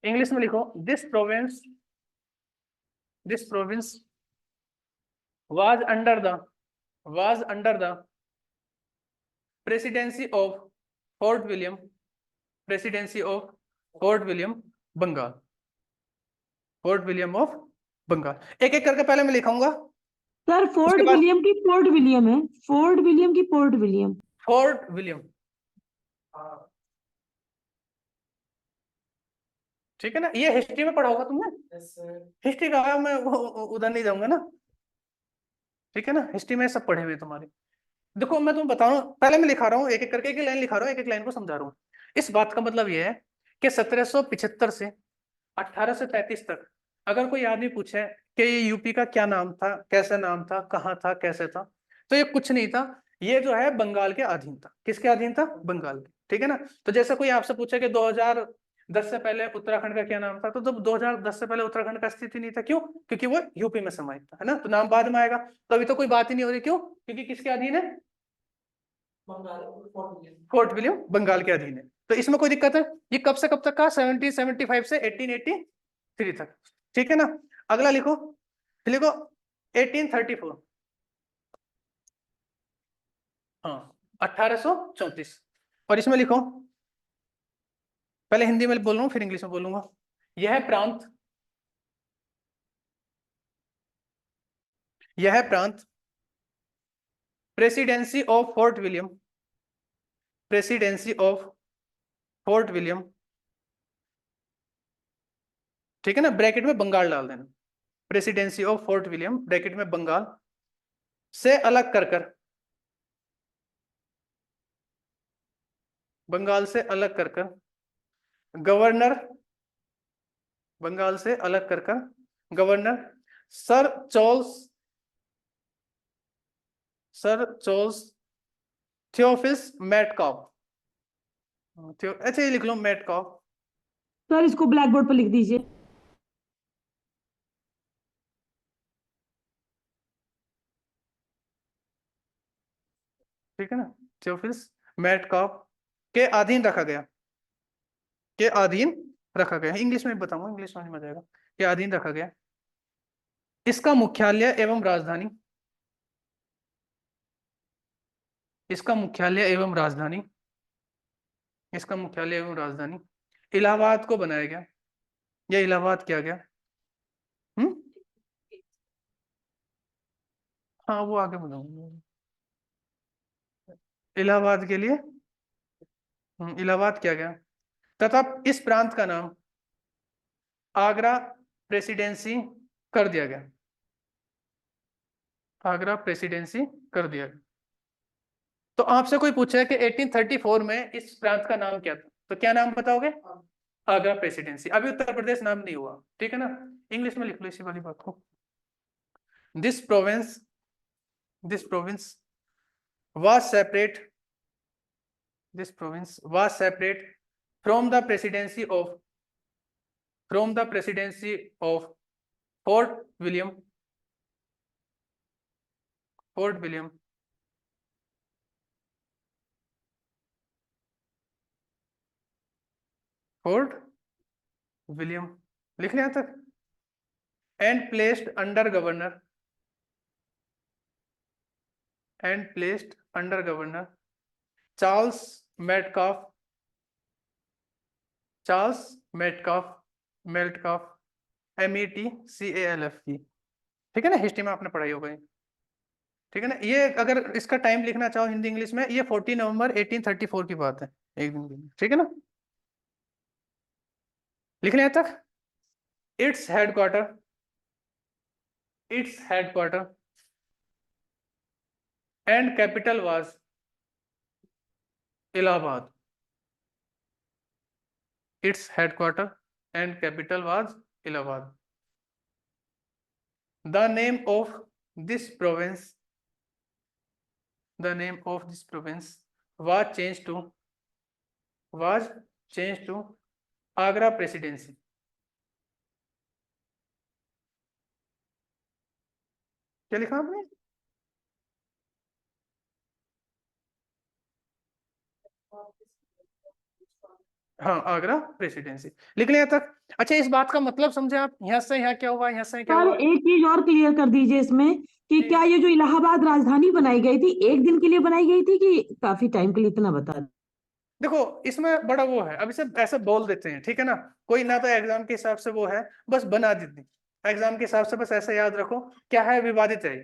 इंग्लिश में लिखो this province was under the presidency of Fort William, Bengal, Fort William of Bengal. एक एक करके पहले मैं लिखाऊंगा। सर फोर्ट बाद विलियम की पोर्ट विलियम है, फोर्ट विलियम की पोर्ट विलियम। Fort William. ठीक है ना, ये हिस्ट्री में पढ़ा होगा तुमने, हिस्ट्री का है, मैं उधर नहीं जाऊंगा ना, ठीक है ना, हिस्ट्री में सब पढ़े हुए तुम्हारे। देखो मैं तुम्हें बता रहा हूँ, पहले मैं लिखा रहा हूँ एक एक करके, एक लाइन लिखा रहा हूँ, एक एक लाइन को समझा रहा हूँ। इस बात का मतलब ये है कि 1775 से 1833 तक अगर कोई आदमी पूछे कि ये यूपी का क्या नाम था, कैसा नाम था, कहाँ था, कैसे था, तो ये कुछ नहीं था, ये जो है बंगाल के अधीन था। किसके अधीन था? बंगाल के, ठीक है ना। तो जैसे कोई आपसे पूछे कि 2010 से पहले उत्तराखंड का क्या नाम था, तो जब 2010 से पहले उत्तराखंड का अस्तित्व नहीं था, क्यों? क्योंकि वो यूपी में समाहित था, है ना, तो नाम बाद में आएगा, तो अभी तो कोई बात ही नहीं हो रही, क्यों? क्योंकि किसके अधीन है? फोर्ट विलियम बंगाल के अधीन है। तो इसमें कोई दिक्कत है? ये कब से कब तक का? 1775 से 1883 तक, ठीक है ना। अगला लिखो, लिखो 1834, हाँ 1834, और इसमें लिखो, पहले हिंदी में बोल रहा हूँ फिर इंग्लिश में बोलूंगा। यह प्रांत, यह प्रांत presidency of Fort William, presidency of Fort William, ठीक है ना, ब्रैकेट में बंगाल डाल देना, presidency of Fort William bracket में बंगाल से अलग कर कर, बंगाल से अलग कर कर गवर्नर, बंगाल से अलग कर कर governor sir Charles, sir Charles Theophilus Metcalfe, अच्छा ये लिख लो मेटकॉफ, सर इसको ब्लैक बोर्ड पर लिख दीजिए। ठीक है ना, थियोफिल्स मेटकॉफ के अधीन रखा गया, के अधीन रखा गया, इंग्लिश में बताऊंगा, इंग्लिश में मजा आएगा, के अधीन रखा गया। इसका मुख्यालय एवं राजधानी, इसका मुख्यालय एवं राजधानी, इसका मुख्यालय एवं राजधानी इलाहाबाद को बनाया गया, या इलाहाबाद किया गया। हम्म, हाँ वो आगे बताऊंगा, इलाहाबाद के लिए इलाहाबाद किया गया, तथा इस प्रांत का नाम आगरा प्रेसिडेंसी कर दिया गया, आगरा प्रेसिडेंसी कर दिया गया। तो आपसे कोई पूछे कि 1834 में इस प्रांत का नाम क्या था, तो क्या नाम बताओगे? आगरा प्रेसिडेंसी। अभी उत्तर प्रदेश नाम नहीं हुआ, ठीक है ना, इंग्लिश में लिख लो इसी वाली बात को। This province, this province was separate, this province was separate from the presidency of, from the presidency of Fort William, Fort William, Fort William, लिख लिया तक, and placed under governor, and placed under governor Charles Metcalf, Charles Metcalf, Metcalf, METCALF की, ठीक है ना, history में आपने पढ़ाई होगा, ठीक है ना। ये अगर इसका टाइम लिखना चाहो हिंदी इंग्लिश में, ये 14 नवंबर 1834 की बात है, एक दिन की, ठीक है ना, लिख लिया तक। Its headquarter, its headquarter and capital was Allahabad, its headquarter and capital was Allahabad. The name of this province, the name of this province was change to, was change to Agra presidency. क्या लिखा आपने? हाँ आगरा प्रेसिडेंसी, लिख लिया तक। अच्छा इस बात का मतलब समझे आप, यहाँ से यहाँ क्या हुआ, यहाँ से क्या सर हुआ? एक चीज और क्लियर कर दीजिए इसमें कि जी। क्या ये जो इलाहाबाद राजधानी बनाई गई थी एक दिन के लिए बनाई गई थी कि काफी टाइम के लिए, इतना बता दें। देखो इसमें बड़ा वो है, अभी सब ऐसे बोल देते हैं, ठीक है ना, कोई ना तो एग्जाम के हिसाब से वो है, बस बना देती, एग्जाम के हिसाब से बस ऐसे याद रखो क्या है, विवादित है ये,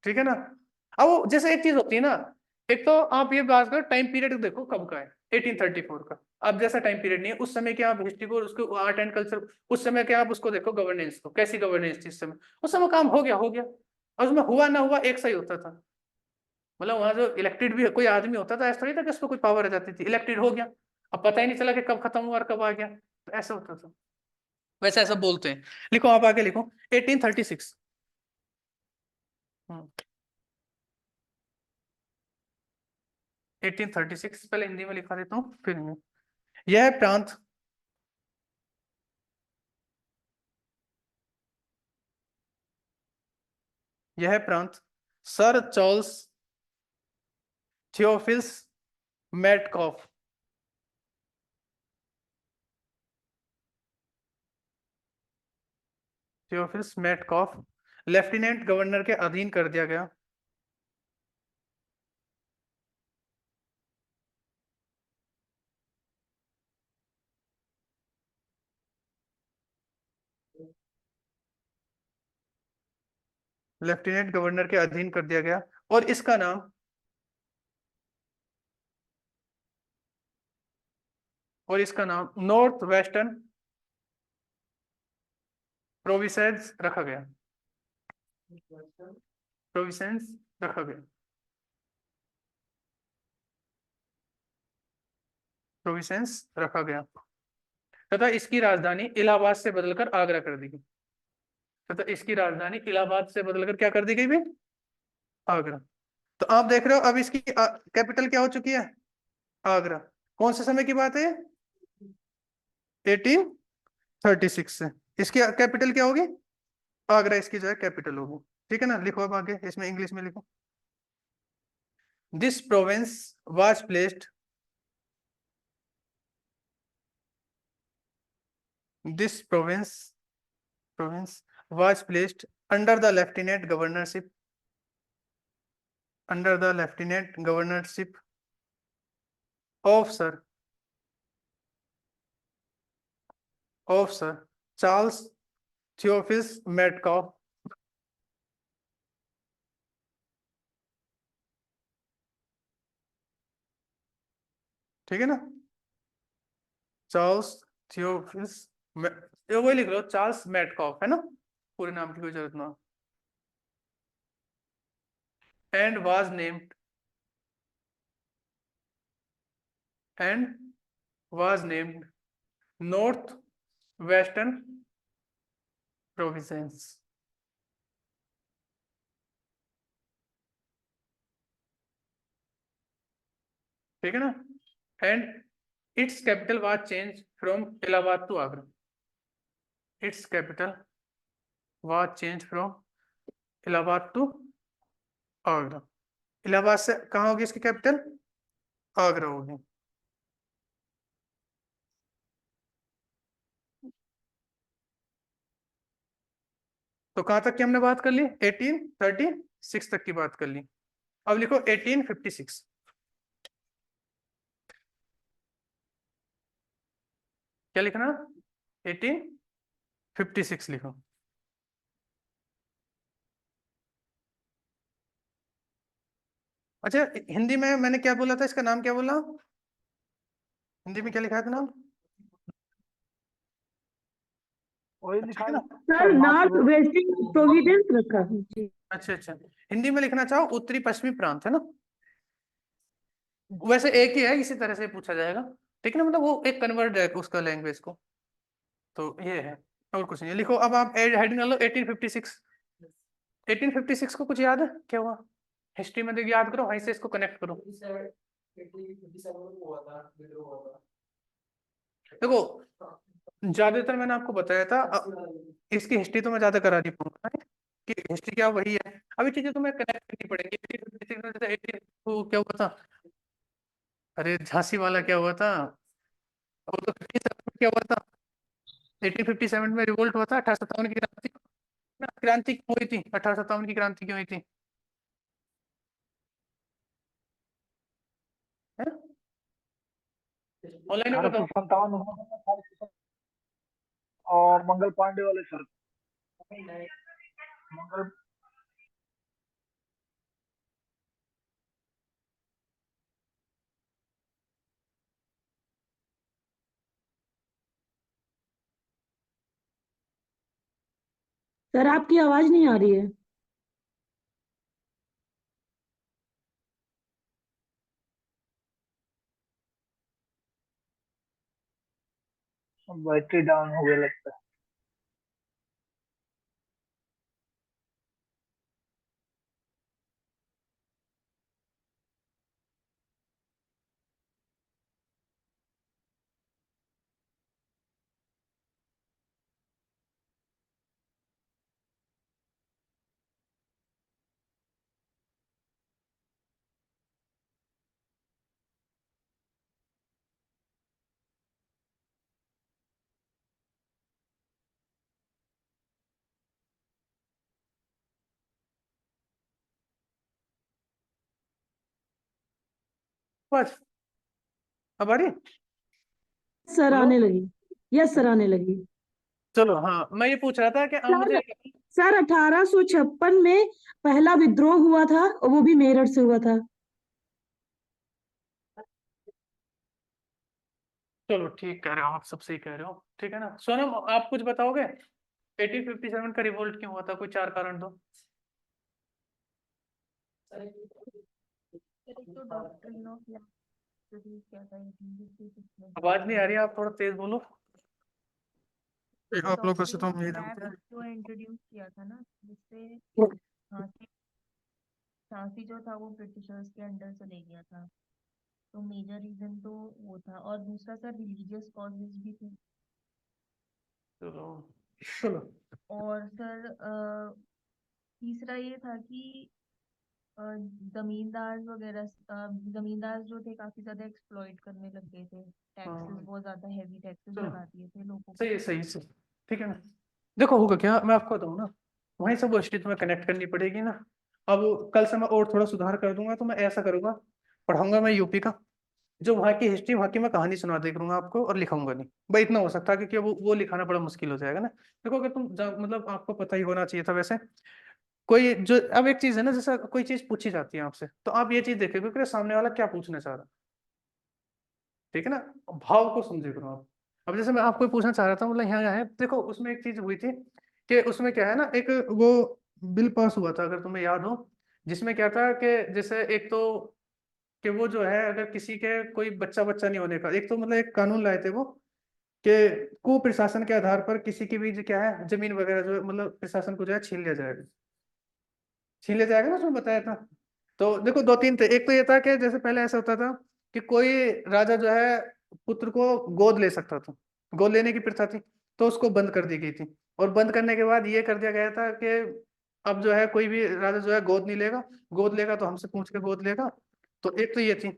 ठीक है ना। अब वो जैसे एक चीज होती है ना, एक तो आप ये बात कर टाइम पीरियड देखो कब का है, 1834 का, अब जैसा टाइम पीरियड नहीं है, उस समय क्या आप हिस्ट्री को, उसको आर्ट एंड कल्चर, उस समय क्या आप उसको देखो गवर्नेंस को, कैसी गवर्नेंस थी उस समय काम हो गया और उसमें हुआ ना हुआ एक सही होता था। मतलब वहां जो इलेक्टेड भी कोई आदमी होता था, ऐसा थोड़ी था कि उसको कोई पावर आ जाती थी, इलेक्टेड हो गया, अब पता ही नहीं चला कि कब खत्म हुआ और कब आ गया, तो ऐसा होता था। वैसे ऐसा बोलते हैं। लिखो, आप आगे लिखो 1836। 1836 पहले हिंदी में लिखा देता हूँ फिर में। यह प्रांत sir Charles Theophilus Metcalfe lieutenant governor के अधीन कर दिया गया। लेफ्टिनेंट गवर्नर के अधीन कर दिया गया और इसका नाम नॉर्थ वेस्टर्न प्रोविंसेस रखा गया। प्रोविंसेस रखा गया। प्रोविंसेस रखा गया तथा इसकी राजधानी इलाहाबाद से बदलकर आगरा कर दी गई। क्या कर दी गई भाई? आगरा। तो आप देख रहे हो अब इसकी कैपिटल क्या हो चुकी है? आगरा। कौन से समय की बात है? 1836 से। इसकी कैपिटल क्या होगी? आगरा इसकी जो है कैपिटल होगी। ठीक है ना? लिखो अब आगे, इसमें इंग्लिश में लिखो। This province was placed under the lieutenant governorship of Sir Charles Theophilus Metcalfe, ठीक है ना? चार्ल्स थियोफिल्स, वही लिख लो, चार्ल्स मेटकॉफ, है ना? पूरे नाम की कोई जरूरत ना। And was named North Western provinces. ठीक है ना? And its capital was change from Allahabad to Agra. Its capital was change from Allahabad to Agra. Allahabad से कहाँ होगी इसकी कैपिटल? आगरा होगी। तो कहां तक की हमने बात कर ली? 1836 तक की बात कर ली। अब लिखो 1856। क्या लिखना? 1856 लिखो। अच्छा, हिंदी में मैंने क्या बोला था? इसका नाम क्या बोला? हिंदी में क्या लिखा था नाम? वही ठीक लिखा है है ना? Sir north north western Providence रखा है जी। अच्छा अच्छा, हिंदी में लिखना चाहो उत्तरी पश्चिमी प्रांत, है ना? वैसे एक ही है, इसी तरह से पूछा जाएगा। ठीक है ना? मतलब वो एक कन्वर्ट है उसका लैंग्वेज को। तो ये है, और कुछ नहीं है। लिखो अब आप हेडिंग डालो 1856। 1856 को कुछ याद है क्या हुआ? हिस्ट्री में देखो, याद करो, वहीं से इसको कनेक्ट करो। देखो, ज्यादातर मैंने आपको बताया था, इसकी हिस्ट्री तो मैं ज्यादा करा नहीं पाऊंगा कि हिस्ट्री क्या वही है। अभी चीजें तुम्हें कनेक्ट करनी पड़ेगी। 1856 में जैसे 18 वो क्या हुआ था? अरे झांसी वाला क्या हुआ था? वो तो 57 में क्या हुआ था? 1857 में रिवोल्ट हुआ था, 1857 की क्रांति। ना, क्रांति क्यों हुई थी? 1857 की क्रांति क्यों हुई थी? ऑनलाइन में अठारह बताओ। सौ संतावन और मंगल पांडे वाले सर। मंगल सर आपकी आवाज नहीं आ रही है। बैटरी डाउन हो गया लगता है। बस अब आ रही है? सर बोलो। आने लगी। यस सर आने लगी। चलो, हाँ, मैं ये पूछ रहा था कि आप सर मुझे। सर 1856 में पहला विद्रोह हुआ था और वो भी मेरठ से हुआ था। चलो, ठीक कह रहे हो, आप सब सही कह रहे हो, ठीक है ना। सोनम, आप कुछ बताओगे? 1857 का रिवोल्ट क्यों हुआ था? कोई चार कारण दो। तो डॉक्ट्रिन ऑफ लैप्सोडीज क्या था 1856 में? आवाज नहीं आ रही, आप थोड़ा तेज बोलो। तो आप लोगों से डॉक्ट्रिन तो ऑफ उम्मीद लैप्स है। जो इंट्रोड्यूस किया था ना, जिससे झांसी झांसी जो था वो ब्रिटिशर्स के अंडर चले गया था। तो मेजर रीजन तो वो था, और दूसरा सर रिलीजियस कॉजेज भी थे। चलो, चलो। और सर तीसरा ये था कि अ, जमींदार वगैरह जमींदार जो थे काफी ज्यादा एक्सप्लॉइट करने लग गए थे। टैक्सेस हाँ, बहुत ज्यादा हैवी टैक्सेस चलो, लगा दिए थे लोगों सही पे। है, सही सही। ठीक है ना। देखो, होगा क्या, मैं आपको बताऊँ ना। वहीं से वो हिस्ट्री तुम्हें कनेक्ट करनी पड़ेगी ना। अब कल से मैं और थोड़ा सुधार कर दूंगा, तो मैं ऐसा करूंगा। पढ़ाऊंगा मैं यूपी का। जो वहाँ की हिस्ट्री, वहाँ की मैं कहानी सुना दे करूंगा आपको, और लिखाऊंगा नहीं भाई, इतना हो सकता है, क्योंकि वो लिखाना बड़ा मुश्किल हो जाएगा ना। देखो, अगर मतलब आपको पता ही होना चाहिए था वैसे। कोई जो, अब एक चीज है ना, जैसे कोई चीज पूछी जाती है आपसे, तो आप ये चीज देखोगे कि सामने वाला क्या पूछना चाह रहा है। ठीक है ना। भाव को समझे करो आप। अब जैसे मैं आपको पूछना चाह रहा था, मतलब यहाँ है, देखो उसमें एक चीज हुई थी। कि उसमें क्या है ना, एक वो बिल पास हुआ था, अगर तुम्हें याद हो। जिसमें क्या था कि जैसे एक तो, कि वो जो है, अगर किसी के कोई बच्चा बच्चा नहीं होने का, एक तो मतलब एक कानून लाए थे वो। कि कुप्रशासन के आधार पर किसी की भी जो क्या है, जमीन वगैरह जो है, मतलब प्रशासन को जो है छीन लिया जाएगा। छीन लिया जाएगा ना, उसमें बताया था। तो देखो, दो तीन थे। एक तो ये था कि जैसे पहले ऐसा होता था। कि कोई राजा जो है, पुत्र को गोद ले सकता था। गोद लेने की प्रथा थी। तो उसको बंद कर दी गई थी। और बंद करने के बाद ये कर दिया गया था कि अब जो है, कोई भी राजा जो है गोद नहीं लेगा। गोद लेगा तो हमसे पूछ के गोद लेगा। तो एक तो ये थी।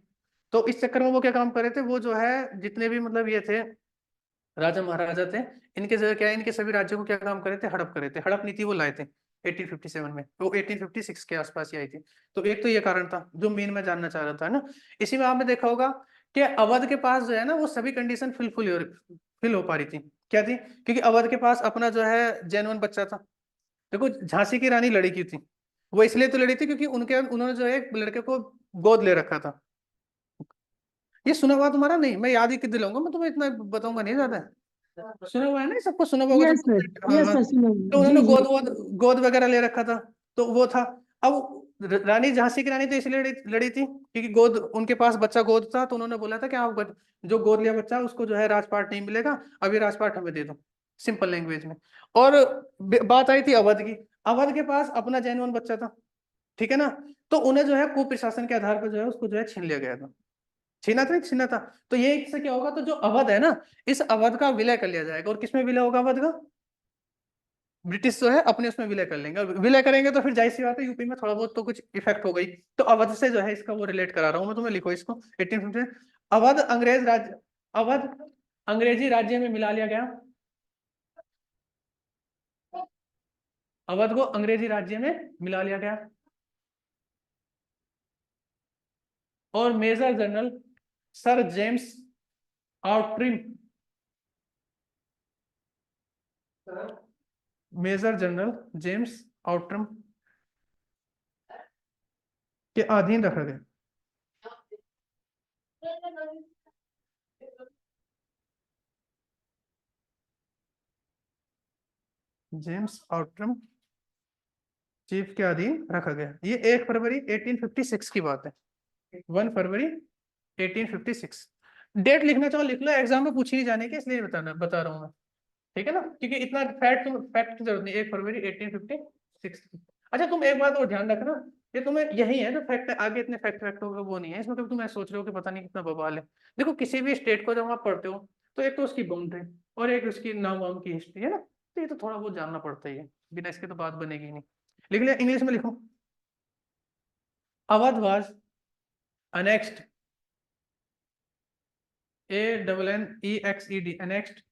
तो इस चक्कर में वो क्या काम कर रहे थे, वो जो है जितने भी मतलब ये थे, राजा महाराजा थे। इनके जो क्या है, इनके सभी राज्यों को क्या काम करे थे, हड़प करे थे। हड़प नीति वो लाए थे 1857 में, वो 1856 के आसपास ही आई थी। तो एक तो ये कारण था, जो मेन मैं जानना चाह रहा था, है ना। इसी में आपने देखा होगा। कि अवध के पास जो है ना, वो सभी कंडीशन फिल हो पा रही थी। क्या थी? क्योंकि अवध के पास अपना जो है जेन्युइन बच्चा था। देखो, झांसी की रानी लड़ी की थी। वो इसलिए तो लड़ी थी क्योंकि उन्होंने जो है एक लड़के को गोद ले रखा था। ये सुना हुआ तुम्हारा? नहीं, मैं याद ही दिलाऊंगा, मैं तुम्हें इतना बताऊंगा नहीं ज्यादा। सुना हुआ है ना, सबको सुना हुआ होगा यस जब। सर। हाँ, यस हाँ। सर सुना। तो जी उन्होंने जी। गोद वगैरह ले रखा था। तो वो था। अब रानी, झांसी की रानी तो इसलिए लड़ी थी क्योंकि गोद उनके पास बच्चा गोद था, तो उन्होंने बोला था कि आप जो गोद लिया बच्चा, उसको जो है राजपाट नहीं मिलेगा। अभी राजपाट हमें दे दो। सिंपल लैंग्वेज में। और बात आई थी अवध की। अवध के पास अपना जैनवन बच्चा था। ठीक है ना। तो उन्हें जो है कुप्रशासन के आधार पर जो है, उसको जो है छीन लिया गया था। छीना था, नहीं छीना था। तो ये इससे क्या होगा, तो जो अवध है ना, इस अवध का विलय कर लिया जाएगा। और किसमें विलय होगा अवध का? ब्रिटिश जो है अपने उसमें विलय कर लेंगे, और विलय करेंगे तो फिर जाहिर सी बात है, यूपी में थोड़ा बहुत तो कुछ इफेक्ट हो गई। तो अवध से जो है, इसका वो रिलेट करा रहा हूँ मैं तुम्हें, लिखो इसको 1850। अवध अंग्रेज राज्य, अवध अंग्रेजी राज्य में मिला लिया गया। अवध को अंग्रेजी राज्य में मिला लिया गया। और major general sir James Outram, major general James Outram के अधीन रखा गया। जेम्स आउटरम चीफ के अधीन रखा गया। ये 1 फरवरी 1856 की बात है। 1 फरवरी 1856। डेट लिखना चाहो लिख लो, एग्जाम में पूछी नहीं जाने की, इसलिए बता रहा हूँ मैं, ठीक है ना, क्योंकि इतना फैक्ट की जरूरत नहीं। 1 फरवरी 1856। अच्छा तुम एक बात और ध्यान रखना, ये तुम्हें यही है जो फैक्ट है, आगे इतने फैक्ट होगा वो नहीं है इसमें। तो तुम ऐसा सोच रहे हो कि पता नहीं कितना बवाल है। देखो किसी भी स्टेट को जब आप पढ़ते हो तो एक तो उसकी बाउंड्री और एक उसकी नाम वाम की हिस्ट्री है ना, तो ये तो थोड़ा बहुत जानना पड़ता ही है, बिना इसके तो बात बनेगी नहीं। लिख लिया, इंग्लिश में लिखो। Awadh was annexed, annexed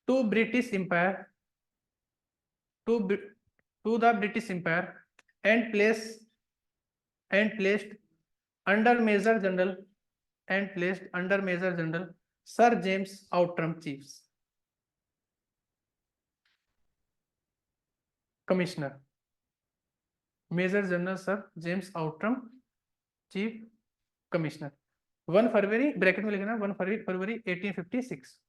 to British Empire, to the British Empire, and placed under Major General Sir James Outram Chiefs Commissioner, Major General Sir James Outram Chief Commissioner। 1 February bracket में लिखना, 1 फरवरी 1856।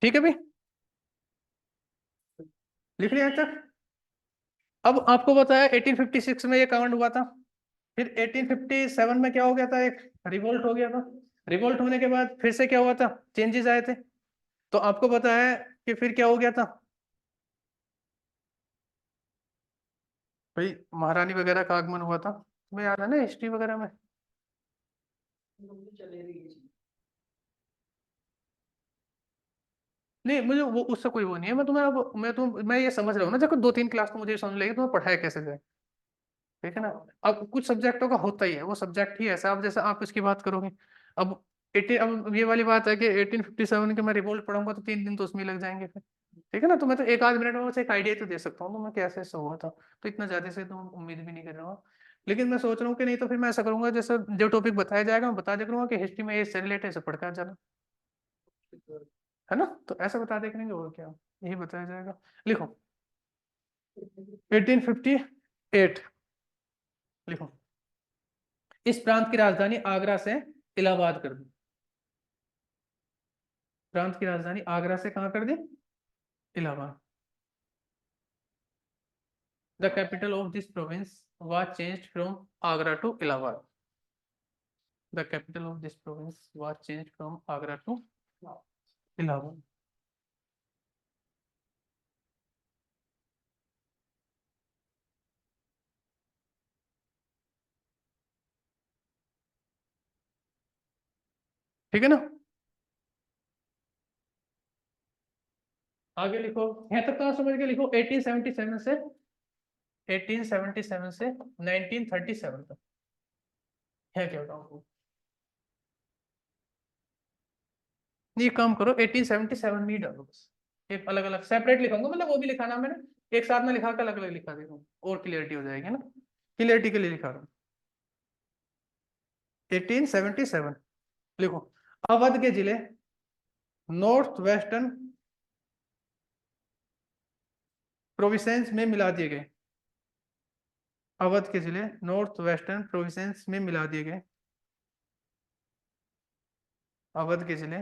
ठीक है भाई, लिख लिया तक। अब आपको बताया 1856 में ये कांड हुआ था, फिर 1857 में क्या हो गया था, एक रिवोल्ट हो गया था। रिवोल्ट होने के बाद फिर से क्या हुआ था, चेंजेस आए थे। तो आपको पता है कि फिर क्या हो गया था भाई, महारानी वगैरह का आगमन हुआ था। तुम्हें याद है ना हिस्ट्री वगैरह में। नहीं मुझे वो उससे कोई वो नहीं है, मैं तुम्हें अब मैं ये समझ रहा हूँ ना, देखो 2-3 क्लास तो मुझे समझ लेगी तुम्हें पढ़ाया कैसे जाए, ठीक है ना। अब कुछ सब्जेक्टों का होता ही है, वो सब्जेक्ट ही ऐसा। अब जैसे आप इसकी बात करोगे, अब 18 अब ये वाली बात है कि 1857 के मैं रिवोल्ट पढ़ूंगा तो 3 दिन तो उसमें लग जाएंगे फिर, ठीक है ना। तो मैं तो एक आध मिनट में बस एक आइडिया तो दे सकता हूँ तो मैं कैसे ऐसा हुआ था, तो इतना ज्यादा से तो उम्मीद भी नहीं कर रहा हूँ। लेकिन मैं सोच रहा हूँ कि नहीं तो फिर मैं ऐसा करूंगा, जैसे जो टॉपिक बताया जाएगा मैं बता दे करूंगा कि हिस्ट्री में ये इससे रिलेटेड है, इसे पढ़ कर जाना, है ना। तो ऐसा बता दे करेंगे और क्या, यही बताया जाएगा। लिखो 1858, लिखो। इस प्रांत की राजधानी आगरा से इलाहाबाद कर दी। प्रांत की राजधानी आगरा से कहां कर दी, Allahabad. The capital of this province was changed from Agra to Allahabad. The capital of this province was changed from Agra to Allahabad. ठीक है ना। आगे लिखो, यहां तक कहां समझ के लिखो, 1877 से 1937 तक है क्या बताऊं। ये काम करो 1877 में ही डालो बस, एक अलग अलग सेपरेट लिखूंगा, मतलब वो भी लिखाना मैंने एक साथ में लिखा कर अलग अलग लिखा देगा, और क्लियरिटी हो जाएगी ना, क्लियरिटी के लिए लिखा रहा हूँ। 1877 लिखो। अवध के जिले नॉर्थ वेस्टर्न प्रोविंसेस में मिला दिए गए। अवध के जिले नॉर्थ वेस्टर्न प्रोविंसेस में मिला दिए गए। अवध के जिले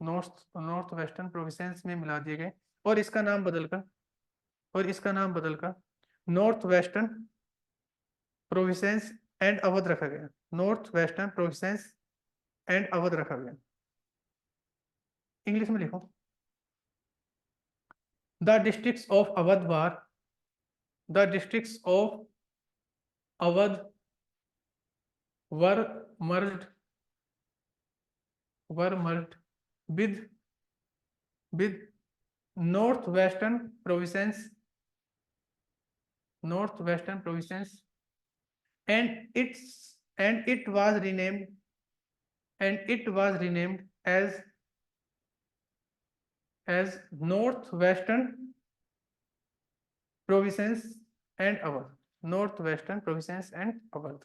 नॉर्थ वेस्टर्न प्रोविंसेस में मिला दिए गए, और इसका नाम बदलकर north Western provinces and Awadh रखा गया। North Western provinces and Awadh रखा गया। इंग्लिश में लिखो। The districts of Awadh were the districts of Awadh were merged with northwestern provinces and it was renamed as northwestern provinces and Awadh। northwestern provinces and Awadh।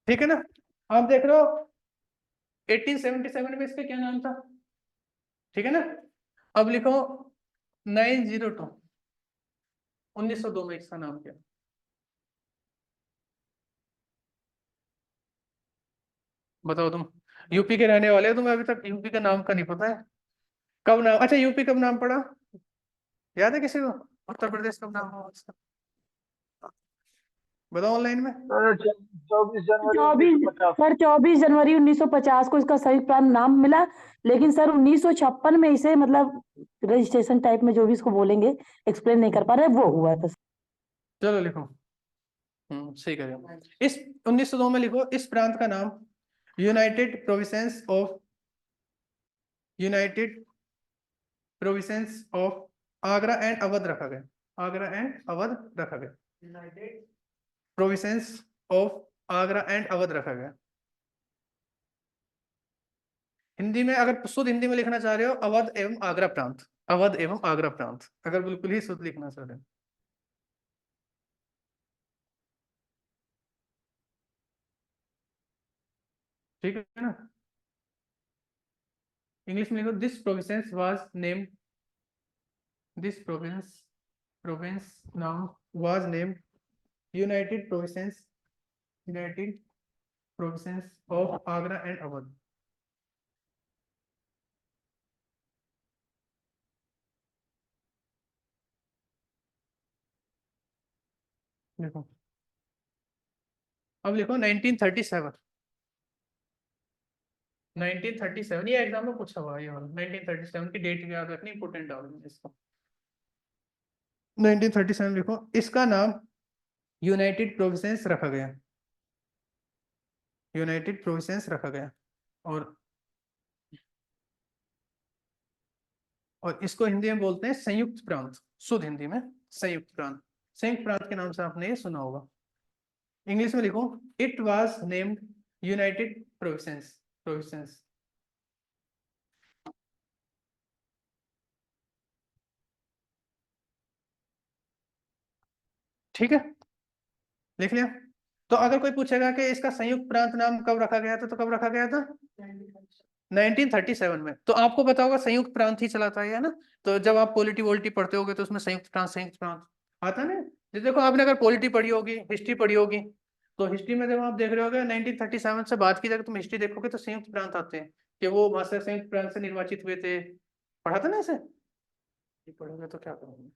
ठीक है ना। आप देख रहे हो 1877 में इसका क्या नाम था, ठीक है ना। अब लिखो 902, 1902 में इसका नाम क्या। बताओ तुम यूपी के रहने वाले हो, तुम्हें अभी तक यूपी का नाम का नहीं पता है। कब नाम, अच्छा यूपी कब नाम पड़ा, याद है किसी को, उत्तर प्रदेश कब नाम हुआ इसका, बताओ ऑनलाइन में। 24 जनवरी 1950। सर 24 जनवरी 1950 को इसका संयुक्त प्रांत नाम मिला, लेकिन सर 1956 में इसे मतलब रजिस्ट्रेशन टाइप में जो भी इसको बोलेंगे, एक्सप्लेन नहीं कर पा रहे, वो हुआ था। चलो लिखो, सही कर रहे हो। इस 1902 में लिखो, इस प्रांत का नाम United provinces of Agra and Awadh रखा गया, आगरा एंड अवध रखा गया, United provinces of Agra and Awadh रखा गया। हिंदी में अगर शुद्ध हिंदी में लिखना चाह रहे हो, अवध एवं आगरा प्रांत, अवध एवं आगरा प्रांत, अगर बिल्कुल ही शुद्ध लिखना चाह रहे हो। ठीक है ना। इंग्लिश में लिखो, this province was named, this province now was named United provinces of Agra and Awadh. लिखो, अब लिखो 1937, 1937 ये एग्जाम में पूछा हुआ है, ये वाला 1937 की डेट याद रखनी इंपॉर्टेंट है इसको। 1937 लिखो, इसका नाम यूनाइटेड प्रोविंसेस रखा गया, यूनाइटेड प्रोविंसेस रखा गया। और इसको हिंदी में बोलते हैं संयुक्त प्रांत, शुद्ध हिंदी में संयुक्त प्रांत। संयुक्त प्रांत के नाम से आपने ये सुना होगा। इंग्लिश में लिखो, it was named United provinces. ठीक है, लिख लिया। तो अगर कोई पूछेगा कि इसका संयुक्त प्रांत नाम कब रखा गया था, तो कब रखा गया था, 1937 में। तो आपको पता होगा संयुक्त प्रांत ही चलाता है ना। तो जब आप पॉलिटी वोलिटी पढ़ते होगे तो उसमें संयुक्त प्रांत आता है ना। जैसे देखो आपने अगर पॉलिटी पढ़ी होगी, हिस्ट्री पढ़ी होगी, तो हिस्ट्री में जब आप देख रहे होगे 1937 से बात की जाए, तुम हिस्ट्री देखोगे तो संयुक्त प्रांत आते हैं कि वो वहां से संयुक्त प्रांत से निर्वाचित हुए थे। पढ़ा था ना ऐसे, ये पढ़ोगे तो क्या करोगे,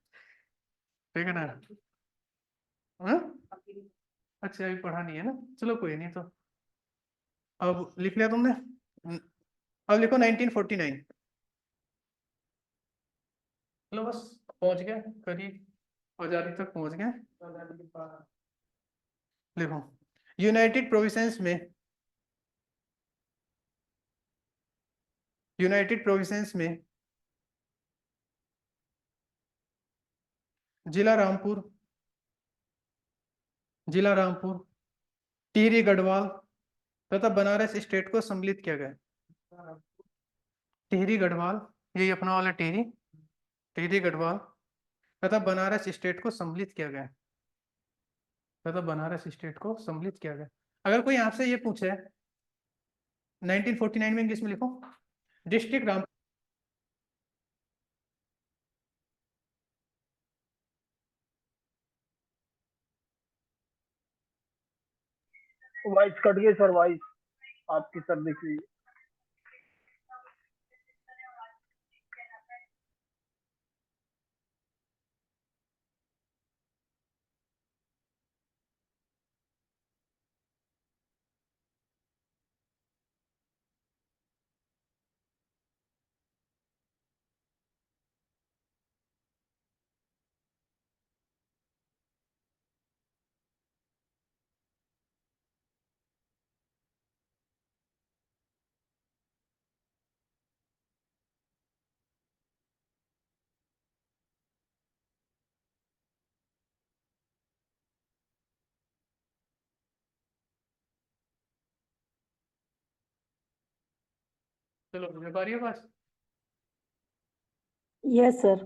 ठीक है ना। हाँ? अच्छा अभी पढ़ा नहीं है ना, चलो कोई नहीं। तो अब लिख लिया तुमने। अब लिखो 1949। चलो बस पहुंच गए करीब, आजादी तक पहुंच गए। लिखो, यूनाइटेड प्रोविंसेस में, यूनाइटेड प्रोविंसेस में जिला रामपुर, जिला रामपुर, टिहरी गढ़वाल तथा बनारस स्टेट को सम्मिलित किया गया। टिहरी गढ़वाल, यही अपना वाला टिहरी, टिहरी गढ़वाल तथा बनारस स्टेट को सम्मिलित किया गया, तथा बनारस स्टेट को सम्मिलित किया गया। अगर कोई आपसे ये पूछे 1949 में, इंग्लिश में लिखो, डिस्ट्रिक्ट राम, वॉइस कट गई सर, वॉइस आपकी सर दिख रही है। चलो व्यापारी है पास। Yes sir.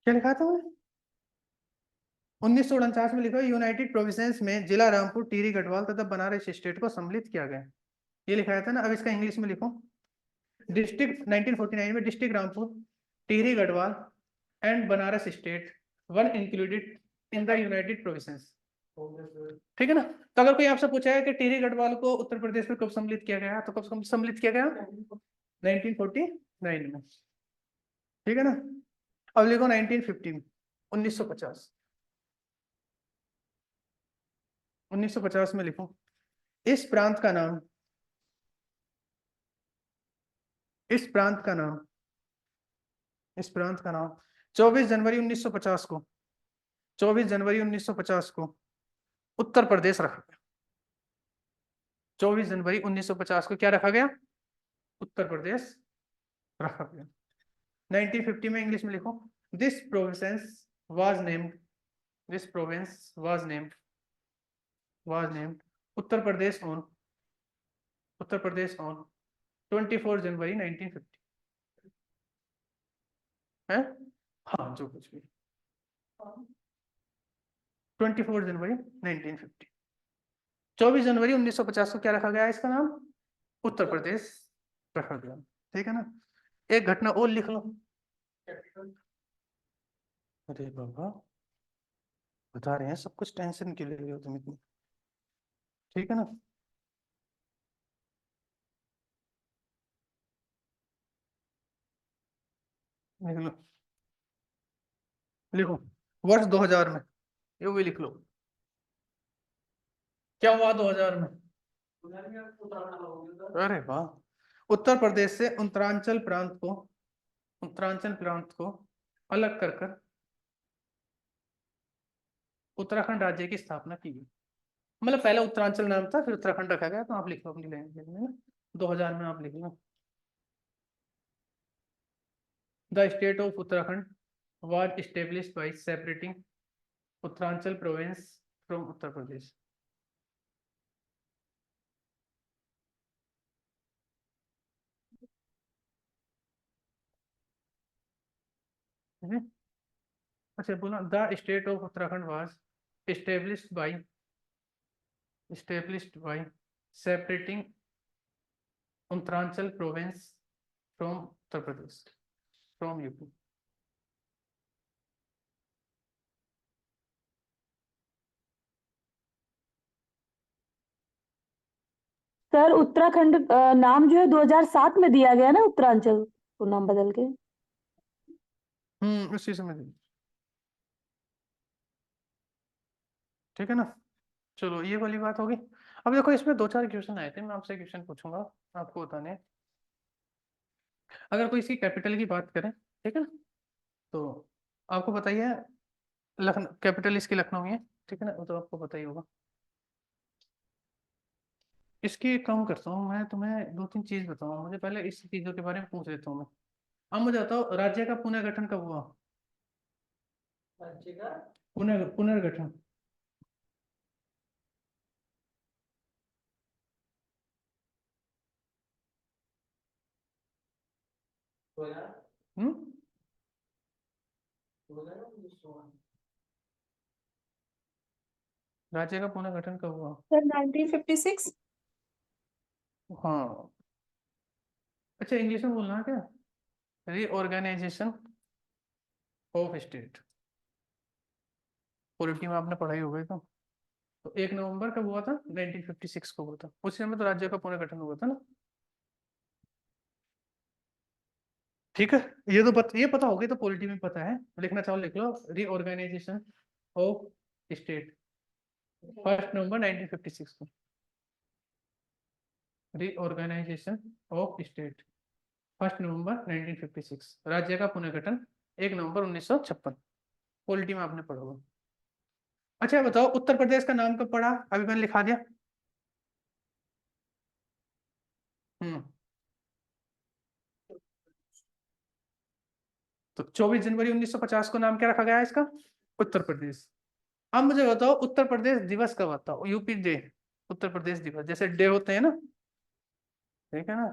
क्या लिखा था मैंने, 1949 में लिखा यूनाइटेड प्रोविंसेस में जिला रामपुर, टिहरी गढ़वाल तथा बनारस स्टेट को सम्मिलित किया गया। ये लिखाया था ना, अब इसका इंग्लिश में लिखो। डिस्ट्रिक्ट 1949 में district Rampur, Tehri Garhwal and Banaras state one included in the United provinces. ठीक है ना। तो अगर कोई आपसे पूछा है कि टिहरी गढ़वाल को उत्तर प्रदेश में कब सम्मिलित किया गया, तो कब सम्मिलित किया गया? 1949 में। ठीक है ना। अब लिखो 1950 में, 1950 1950 में लिखो इस प्रांत का नाम, इस प्रांत का नाम, इस प्रांत का नाम 24 जनवरी 1950 को, 24 जनवरी 1950 को उत्तर प्रदेश रखा गया। 24 जनवरी 1950 को क्या रखा गया? उत्तर प्रदेश रखा गया। 1950 में इंग्लिश में लिखो this province was named, this province was named Uttar Pradesh on, Uttar Pradesh on 24 जनवरी 1950 है। हाँ, जो कुछ भी 24 जनवरी 1950। 24 जनवरी 1950 को क्या रखा गया? इसका नाम उत्तर प्रदेश रखा गया। ठीक है ना। एक घटना और लिख लो। अरे बाबा, बता रहे हैं सब कुछ, टेंशन क्यों ले रहे हो तुम इतनी? ठीक है ना। लिख लो, लिखो वर्ष 2000 में, ये भी लिख लो। क्या हुआ 2000 में? अरे वाह, उत्तर प्रदेश से उत्तरांचल प्रांत को, उत्तरांचल प्रांत को अलग कर कर उत्तराखंड राज्य की स्थापना की गई। मतलब पहले उत्तरांचल नाम था, फिर उत्तराखंड रखा गया। तो आप लिख लो अपनी लैंग्वेज में ना, 2000 में आप लिख लो the state of Uttarakhand was established by separating Uttaranchal province from Uttar Pradesh. अच्छा बोला, the state of Uttarakhand was established by separating Uttaranchal province from Uttar Pradesh, from UP. Sir Uttarakhand नाम जो है 2007 में दिया गया ना, उत्तरांचल को नाम बदल के। उसी समय। ठीक है ना। चलो ये वाली बात होगी। अब देखो इसमें 2-4 क्वेश्चन आए थे, मैं आपसे क्वेश्चन पूछूंगा, आपको बताने हैं। अगर कोई इसकी कैपिटल की बात करें, ठीक है ना, तो आपको बताइए लखनऊ, कैपिटल इसकी लखनऊ ही है। ठीक है ना, वो तो आपको पता ही होगा। इसकी काम करता हूँ मैं, तुम्हें 2-3 चीज बताऊँ, मुझे पहले इस चीजों के बारे में पूछ लेता हूँ मैं। अब मुझे बताओ राज्य का पुनर्गठन कब हुआ? राज्य का पुनर्गठन हम्म राज्य का पुनर्गठन कब हुआ? सर 1956। हाँ, अच्छा इंग्लिश में बोलना है क्या? रीऑर्गेनाइजेशन ऑफ स्टेट, पॉलिटी में आपने पढ़ाई हो गई तो 1 नवंबर कब हुआ था? 1956 को हुआ था। उस समय तो राज्य का पुनर्गठन हुआ था ना। ठीक है, ये तो ये पता होगी तो पॉलिटी में पता है। लिखना चाहो लिख लो, रीऑर्गेनाइजेशन ऑफ स्टेट 1 नवंबर 1956 को। रीऑर्गेनाइजेशन ऑफ स्टेट 1 नवंबर 1956। राज्य का पुनर्गठन 1 नवंबर 1956। पॉलिटी में आपने पढ़ा होगा। अच्छा बताओ उत्तर प्रदेश का नाम कब पड़ा? अभी मैंने लिखा दिया। तो 24 जनवरी 1950 को नाम क्या रखा गया इसका? उत्तर प्रदेश। अब मुझे बताओ उत्तर प्रदेश दिवस कब आता है? यूपी डे, उत्तर प्रदेश दिवस, जैसे डे होते हैं ना, ठीक है ना,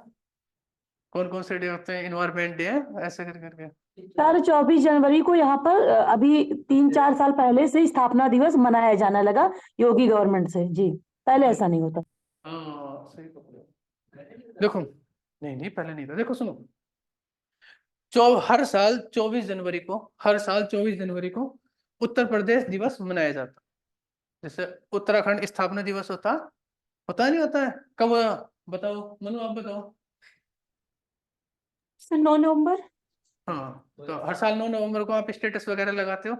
कौन कौन से डे होते हैं? इन्वायरमेंट डे है, ऐसे करके सर 24 जनवरी को यहाँ पर अभी 3-4 साल पहले से स्थापना दिवस मनाया जाने लगा योगी गवर्नमेंट से जी। पहले ऐसा नहीं होता। हाँ सही पकड़े। देखो नहीं नहीं पहले नहीं था। देखो सुनो, हर साल 24 को उत्तर प्रदेश दिवस मनाया जाता। जैसे उत्तराखंड स्थापना दिवस होता नहीं होता है कब? बताओ मनु, आप बताओ। सर 9 नवंबर। हाँ, तो हर साल 9 नवंबर को आप स्टेटस वगैरह लगाते हो।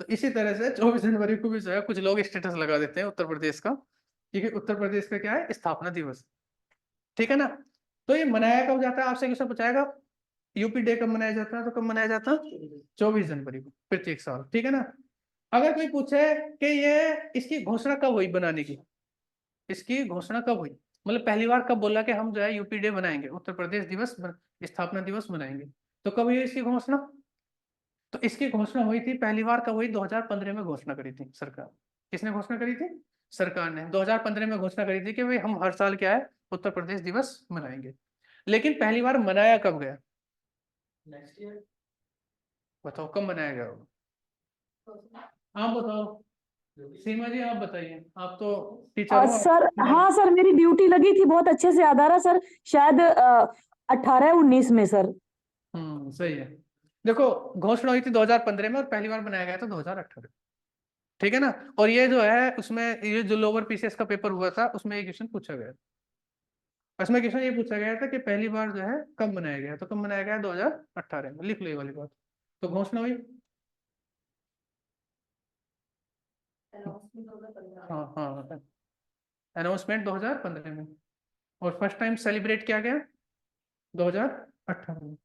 तो इसी तरह से 24 जनवरी को भी जो है कुछ लोग स्टेटस लगा देते हैं उत्तर प्रदेश का, क्योंकि उत्तर प्रदेश का क्या है, स्थापना दिवस। ठीक है ना? तो ये मनाया कब जाता है, आपसे क्वेश्चन पूछाएगा यूपी डे कब मनाया जाता है, तो कब मनाया जाता है? 24 जनवरी को प्रत्येक साल। ठीक है ना? अगर कोई पूछे कि ये इसकी घोषणा कब हुई बनाने की, इसकी घोषणा कब हुई, मतलब पहली बार कब बोला कि हम जो है यूपी डे बनाएंगे, उत्तर प्रदेश दिवस स्थापना दिवस मनाएंगे, तो कब हुई इसकी घोषणा? तो इसकी घोषणा हुई थी पहली बार कब हुई? 2015 में घोषणा करी थी सरकार। किसने घोषणा करी थी? सरकार ने 2015 में घोषणा करी थी कि भाई हम हर साल क्या है, उत्तर प्रदेश दिवस मनाएंगे। लेकिन पहली बार मनाया कब गया? Next year. बताओ कब मनाया गया होगा? आप बताओ सीमा जी, आप बताइए, आप तो टीचर हो। सर हाँ सर, मेरी ड्यूटी लगी थी, बहुत अच्छे से याद आ रहा सर, शायद 18-19 में सर। सही है। देखो घोषणा हुई थी 2015 में और पहली बार बनाया गया था 2018। ठीक है ना? और ये जो है उसमें ये जो लोअर पीसीएस का पेपर हुआ था उसमें एक क्वेश्चन पूछा गया, उसमें क्वेश्चन ये पूछा गया था कि पहली बार जो है कब बनाया गया, तो कब बनाया गया? 2018 में। लिख लो ये वाली बात। तो घोषणा हुई हाँ हाँ, अनाउंसमेंट 2015 में, और फर्स्ट टाइम सेलिब्रेट किया गया 2018 में।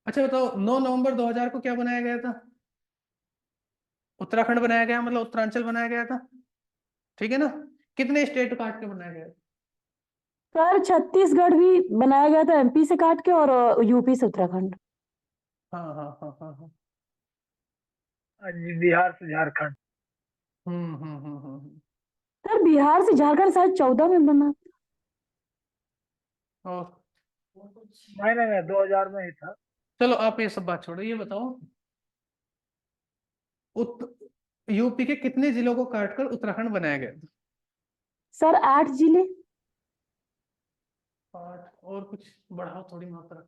अच्छा बताओ 9 नवंबर 2000 को क्या बनाया गया था? उत्तराखंड बनाया गया, मतलब उत्तरांचल बनाया गया था। ठीक है ना? कितने स्टेट काट के बनाया गया? सर छत्तीसगढ़ भी बनाया गया था एमपी से काट के, और यूपी से उत्तराखंड। हाँ हाँ हाँ हाँ हाँ। जी, बिहार से झारखंड। हम्म। सर बिहार से झारखंड शायद 14 में बना। और नहीं नहीं नहीं, 2000 में ही था। चलो आप ये सब बात छोड़ो, ये बताओ यूपी के कितने जिलों को काटकर उत्तराखंड बनाया गया? सर 8 जिले। 8 और कुछ बढ़ाओ थोड़ी मात्रा।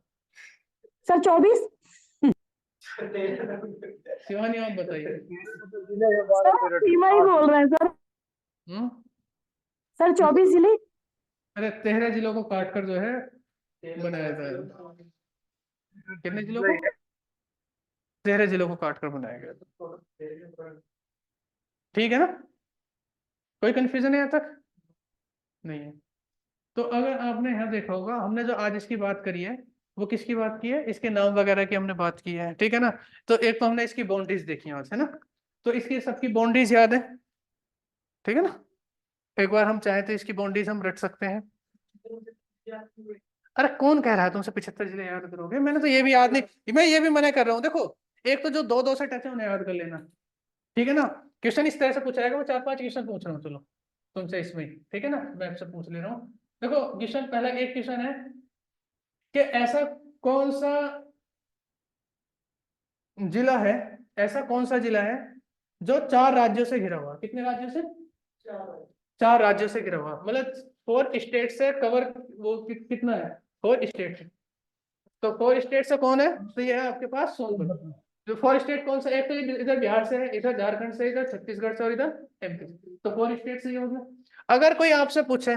सर 24। शिवानी आप बताइए। जिले है 12 सर टेरिटरी, सीमा ही 8। बोल रहे हैं सर। हम्म सर 24 जिले। अरे 13 जिलों को काटकर जो है बनाया गया। कितने जिलों को? 13 जिलों को काटकर बनाया गया। ठीक है ना? कोई कंफ्यूजन है यहाँ तक? नहीं है। तो अगर आपने यहाँ देखा होगा, हमने जो आज इसकी बात करी है वो किसकी बात की है? इसके नाम वगैरह की हमने बात की है। ठीक है ना? तो एक तो हमने इसकी बाउंड्रीज देखी आज, है ना? तो इसकी सबकी बाउंड्रीज याद है? ठीक है ना? एक बार हम चाहे तो इसकी बाउंड्रीज हम रट सकते हैं। अरे कौन कह रहा है तुमसे 75 जिले याद करोगे? मैंने तो ये भी याद नहीं, मैं ये भी मना कर रहा हूँ। देखो एक तो जो 2-2 से टच है उन्हें याद कर लेना। ठीक है ना? क्वेश्चन इस तरह से पूछा जाएगा, मैं 4-5 क्वेश्चन पूछ रहा हूँ चलो तुमसे इसमें। ठीक है ना? मैं आपसे पूछ ले रहा हूँ। देखो क्वेश्चन, पहला एक क्वेश्चन है कि ऐसा कौन सा जिला है, ऐसा कौन सा जिला है जो 4 राज्यों से घिरा हुआ? कितने राज्यों से? 4 राज्यों से घिरा हुआ, मतलब 4 स्टेट से कवर। वो कितना है? 4 स्टेट। तो 4 स्टेट से कौन है? तो ये है आपके पास सोनभद्र। जो 4 स्टेट कौन सा? एक तो इधर बिहार से है, इधर झारखंड से, इधर छत्तीसगढ़ से और इधर एमपी से। तो 4 स्टेट से ये हो गया। अगर कोई आपसे पूछे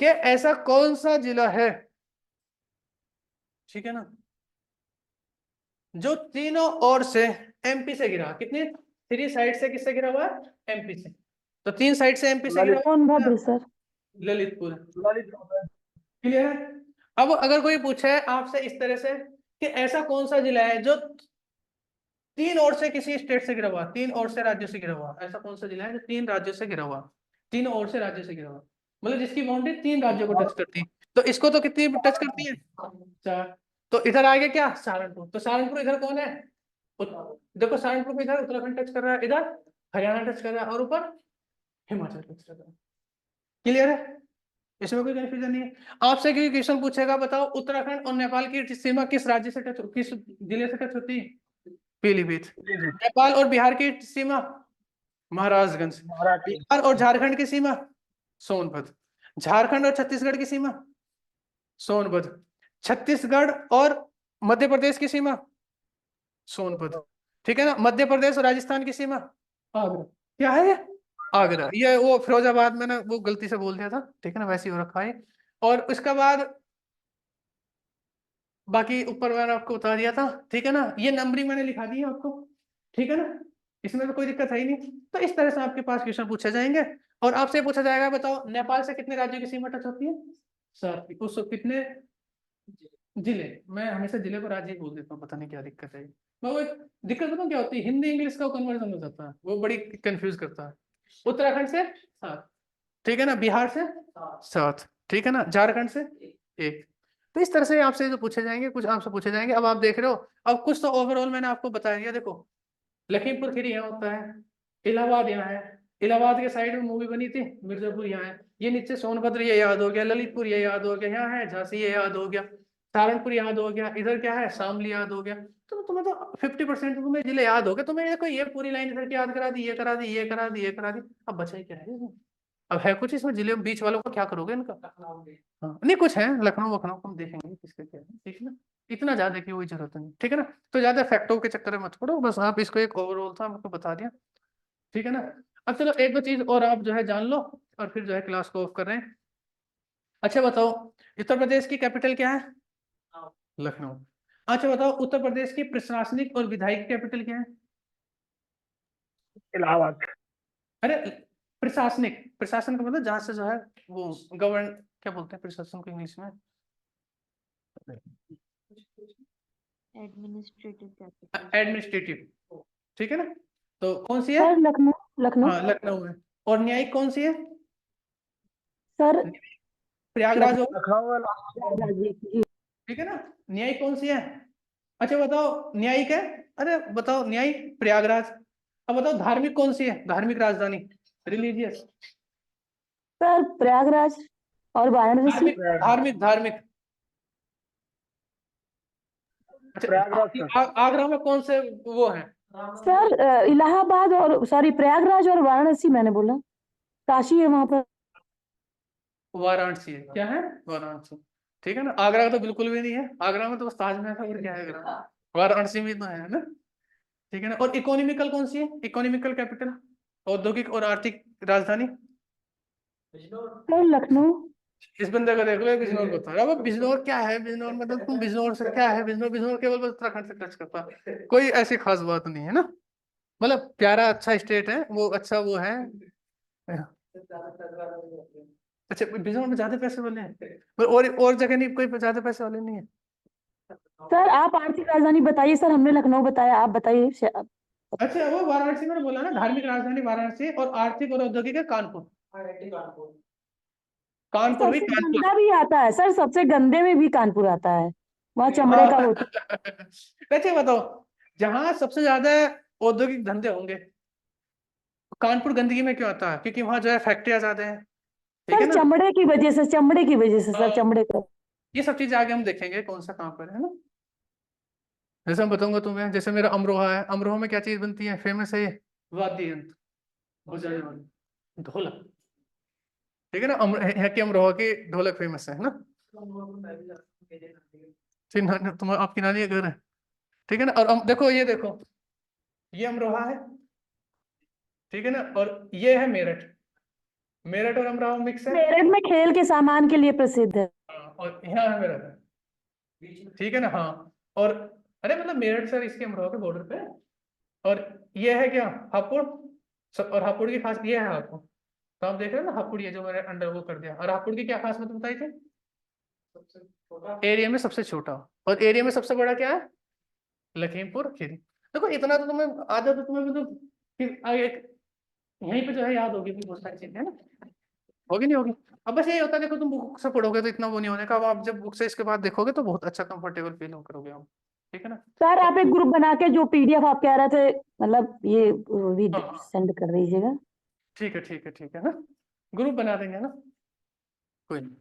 कि ऐसा कौन सा जिला है, ठीक है ना, जो तीनों ओर से एमपी से घिरा, कितने 3 साइड से किससे घिरा हुआ है? एमपी से। तो 3 साइड से एमपी से घिरा हुआ है सोनभद्र सर। ललितपुर। ललित। क्लियर है? अब अगर कोई पूछे आपसे इस तरह से कि ऐसा कौन सा जिला है जो 3 ओर से किसी स्टेट से घिरा हुआ, 3 ओर से राज्यों से घिरा हुआ, ऐसा कौन सा जिला है जो 3 राज्यों से घिरा हुआ, 3 ओर से राज्यों से घिरा हुआ, मतलब जिसकी बाउंड्री 3 राज्यों को टच करती है? तो इसको तो कितनी टच करती है? 4। तो इधर आ गया क्या? सहारनपुर। तो सहारनपुर इधर कौन है? देखो सहारनपुर को इधर उत्तराखंड टच कर रहा है, इधर हरियाणा टच कर रहा है, और ऊपर हिमाचल टच कर रहा है। क्लियर है? इसमें कोई कंफ्यूजन नहीं है। आपसे कोई क्वेश्चन पूछेगा, बताओ उत्तराखंड और नेपाल की सीमा किस राज्य से टच, किस जिले से टच होती है? पीलीभीत। नेपाल और बिहार की सीमा महाराजगंज। महाराष्ट्र। बिहार और झारखंड की सीमा सोनभद्र। झारखंड और छत्तीसगढ़ की सीमा सोनभद्र। छत्तीसगढ़ और मध्य प्रदेश की सीमा सोनभद्र। ठीक है ना। मध्य प्रदेश और राजस्थान की सीमा आगरा। क्या है ये? आगरा। ये वो फिरोजाबाद मैंने वो गलती से बोल दिया था, ठीक है ना, वैसे ही हो रखा है। और उसके बाद बाकी ऊपर मैंने आपको बता दिया था, ठीक है ना। ये नंबरिंग मैंने लिखा दी है आपको, ठीक है ना, इसमें तो कोई दिक्कत है ही नहीं। तो इस तरह से आपके पास क्वेश्चन पूछे जाएंगे और आपसे पूछा जाएगा, बताओ नेपाल से कितने राज्यों की सीमा टच होती है? 7। उस कितने जिले? मैं हमेशा जिले को राज्य ही बोल देता हूँ, पता नहीं क्या दिक्कत है। मैं वो एक दिक्कत बताऊँ क्या होती है, हिंदी इंग्लिश का कन्वर्जन हो जाता है, वो बड़ी कंफ्यूज करता है। उत्तराखंड से 7, ठीक है ना, बिहार से 7, ठीक है ना, झारखंड से 1। तो इस तरह से आपसे जो पूछे जाएंगे, कुछ आपसे पूछे जाएंगे। अब आप देख रहे हो, अब कुछ तो ओवरऑल मैंने आपको बता दिया। देखो लखीमपुर खीरी यहाँ होता है, इलाहाबाद यहाँ है, इलाहाबाद के साइड में मूवी बनी थी, मिर्जापुर यहाँ है, ये नीचे सोनभद्र ये याद हो गया, ललितपुर ये याद हो गया, यहाँ है झांसी ये याद हो गया, सहारनपुर याद हो गया, इधर क्या है शामली याद हो गया। तो तुम्हें तो 50% तुम्हें जिले याद हो गए। तुम्हें देखो ये पूरी लाइन इधर की याद करा दी, ये करा दी, ये करा दी, ये करा दी। अब बचा ही क्या है इसमें? अब है कुछ इसमें? जिले बीच वालों का क्या करोगे इनका? हाँ नहीं कुछ है, लखनऊ वखनऊ हम देखेंगे किसका क्या है, ठीक है ना। इतना ज्यादा की कोई जरूरत नहीं, ठीक है ना। तो ज्यादा फैक्टों के चक्कर में मत पड़ो, बस आप इसको एक ओवरऑल था आपको बता दिया, ठीक है ना। अब चलो एक दो चीज और आप जो है जान लो और फिर जो है क्लास को ऑफ कर रहे हैं। अच्छा बताओ उत्तर प्रदेश की कैपिटल क्या है? लखनऊ। अच्छा बताओ उत्तर प्रदेश की प्रशासनिक और विधायी कैपिटल क्या है? इलाहाबाद। अरे प्रशासनिक, प्रशासन का मतलब जहां से जो है वो गवर्न, क्या बोलते हैं प्रशासन को इंग्लिश में? Administrative capital. एडमिनिस्ट्रेटिव, ठीक है ना। तो कौन सी है? सर लखनऊ। लखनऊ हाँ लखनऊ है। और न्यायिक कौन सी है? सर। प्रयागराज होगा, लखनऊ में लास्ट। जी। ठीक है ना। न्यायिक कौन सी है? अच्छा बताओ न्यायिक है, अरे बताओ न्यायिक प्रयागराज। अब बताओ धार्मिक कौन सी है, धार्मिक राजधानी, रिलीजियस? सर प्रयागराज और वाराणसी। धार्मिक धार्मिक धार्मिक। अच्छा प्रयागराज सर। आगरा में कौन से वो है? सर इलाहाबाद और सॉरी प्रयागराज और वाराणसी मैंने बोला, काशी है वहां पर। वाराणसी है, क्या है? वाराणसी, ठीक है ना। आगरा का तो बिल्कुल भी नहीं है, आगरा में तो बस ताजमहल है और क्या है आगरा। वाराणसी में तो है ना, ठीक है ना। और इकोनॉमिकल कौन सी है, इकोनॉमिकल कैपिटल, औद्योगिक और आर्थिक राजधानी? सर लखनऊ। इस बंदे को देख लो, बिजनौर बता रहा है। अब बिजनौर क्या है? बिजनौर मतलब तुम बिजनौर से क्या है? बिजनौर, बिजनौर केवल बस उत्तराखंड से टच करता है, कोई ऐसी खास बात नहीं है ना। मतलब प्यारा अच्छा स्टेट है वो, अच्छा वो है। अच्छा बिजनौर में ज्यादा पैसे वाले हैं, पर और जगह नहीं, कोई ज्यादा पैसे वाले नहीं है। सर आप आर्थिक राजधानी बताइए, सर हमने लखनऊ बताया, आप बताइए अच्छा वो वाराणसी मैंने बोला ना, धार्मिक राजधानी वाराणसी, और आर्थिक और औद्योगिक है कानपुर। कानपुर भी सबसे कानपुर। गंदा भी आता है सर, सबसे गंदे में भी कानपुर आता है, वहाँ चमड़े का होता है। वैसे बताओ जहां सबसे ज्यादा औद्योगिक धंधे होंगे, कानपुर गंदगी में क्यों आता है? क्योंकि वहां जो है फैक्ट्रियां ज्यादा है, ठीक है सर ना। चमड़े की वजह से, चमड़े की वजह से सर, चमड़े का। ये सब चीजें आगे हम देखेंगे कौन सा कहाँ पर है ना। जैसे मैं बताऊंगा तुम्हें, जैसे मेरा अमरोहा है, अमरोहा में क्या चीज बनती है फेमस है? ये वाद्य यंत्र, बजाने वाले ढोलक, ठीक है ना। यहाँ की अमरोहा की ढोलक फेमस है ना। तुम्हारा आपकी नानी का घर है, ठीक है ना। और देखो ये देखो, ये अमरोहा है, ठीक है ना, और ये है मेरठ। मेरठ और अमरोहा मिक्स है। मेरठ में खेल के सामान के लिए प्रसिद्ध है। हाँ, और यहाँ है मेरठ, ठीक है ना। हाँ और अरे मतलब मेरठ सर इसके अमरोहा के बॉर्डर पे। और ये है क्या? हापुड़। और हापुड़ की खास ये है हापुड़, तो आप देख रहे हो ना हापुड़, ये जो मैंने अंडर वो कर दिया। और हापुड़ की क्या खास बात बताई थी? एरिया में सबसे छोटा, और एरिया में सबसे बड़ा क्या है? लखीमपुर खीरी। देखो इतना तो तुम्हें आधा तो तुम्हें मतलब फिर आगे यहीं पे जो है याद होगी बहुत सारी चीजें, है ना। होगी नहीं होगी। अब बस यही होता है, देखो तुम बुक से पढ़ोगे तो इतना वो नहीं होने का। अब आप जब बुक से इसके बाद देखोगे तो बहुत अच्छा कंफर्टेबल फील करोगे आप, ठीक है ना। सर आप एक ग्रुप बना के जो पीडीएफ आप कह रहे थे, मतलब ये भी हाँ सेंड कर दीजिएगा। ठीक है ठीक है ठीक है ना, ग्रुप बना देंगे ना। कोई नहीं,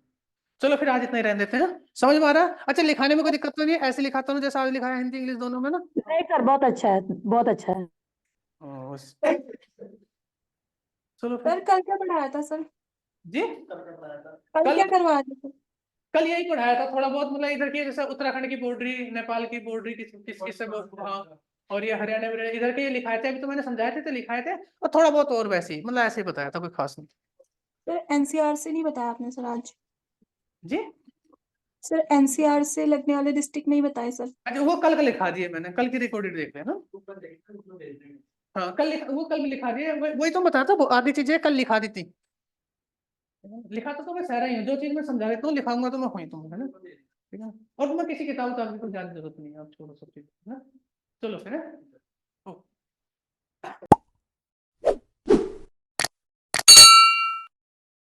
चलो फिर आज इतना ही रहने देते हैं। समझ में आ रहा है? अच्छा, लिखाने में कोई दिक्कत तो नहीं है? ऐसे लिखाता हूँ जैसा आज लिखा है, हिंदी इंग्लिश दोनों में ना? नहीं सर, बहुत अच्छा है, बहुत अच्छा है। चलो सर फिर कल क्या पढ़ाया था सर? जी। कल कल क्या करवाया था सर? कल यही पढ़ाया था थोड़ा बहुत, मतलब इधर की जैसे उत्तराखंड की बाउंड्री, नेपाल की बाउंड्री किस किस से हाँ, और ये हरियाणा वरियाणा इधर के ये लिखाए थे, अभी तो मैंने समझाए थे तो लिखाए थे, और थोड़ा बहुत और वैसे ही, मतलब ऐसे ही बताया था, कोई खास नहीं। सर एनसीआर से नहीं बताया आपने सर आज? जी। सर एनसीआर से लगने वाले डिस्ट्रिक्ट नहीं बताए सर? अच्छा, वो कल का लिखा दिए मैंने, कल की रिकॉर्डेड देख लेना। हाँ, वो कल भी लिखा दिए, वही तो बताया था, वो आधी चीजें कल लिखा दी थी। लिखा तो मैं सारा ही हूँ, जो चीज मैं समझा देता हूँ लिखाऊंगा तो मैं हुई तुम, है ना? ठीक है, और तुम्हें किसी किताब की तो जाने की जरूरत नहीं है, आप छोड़ो सब चीज, है ना? चलो फिर है?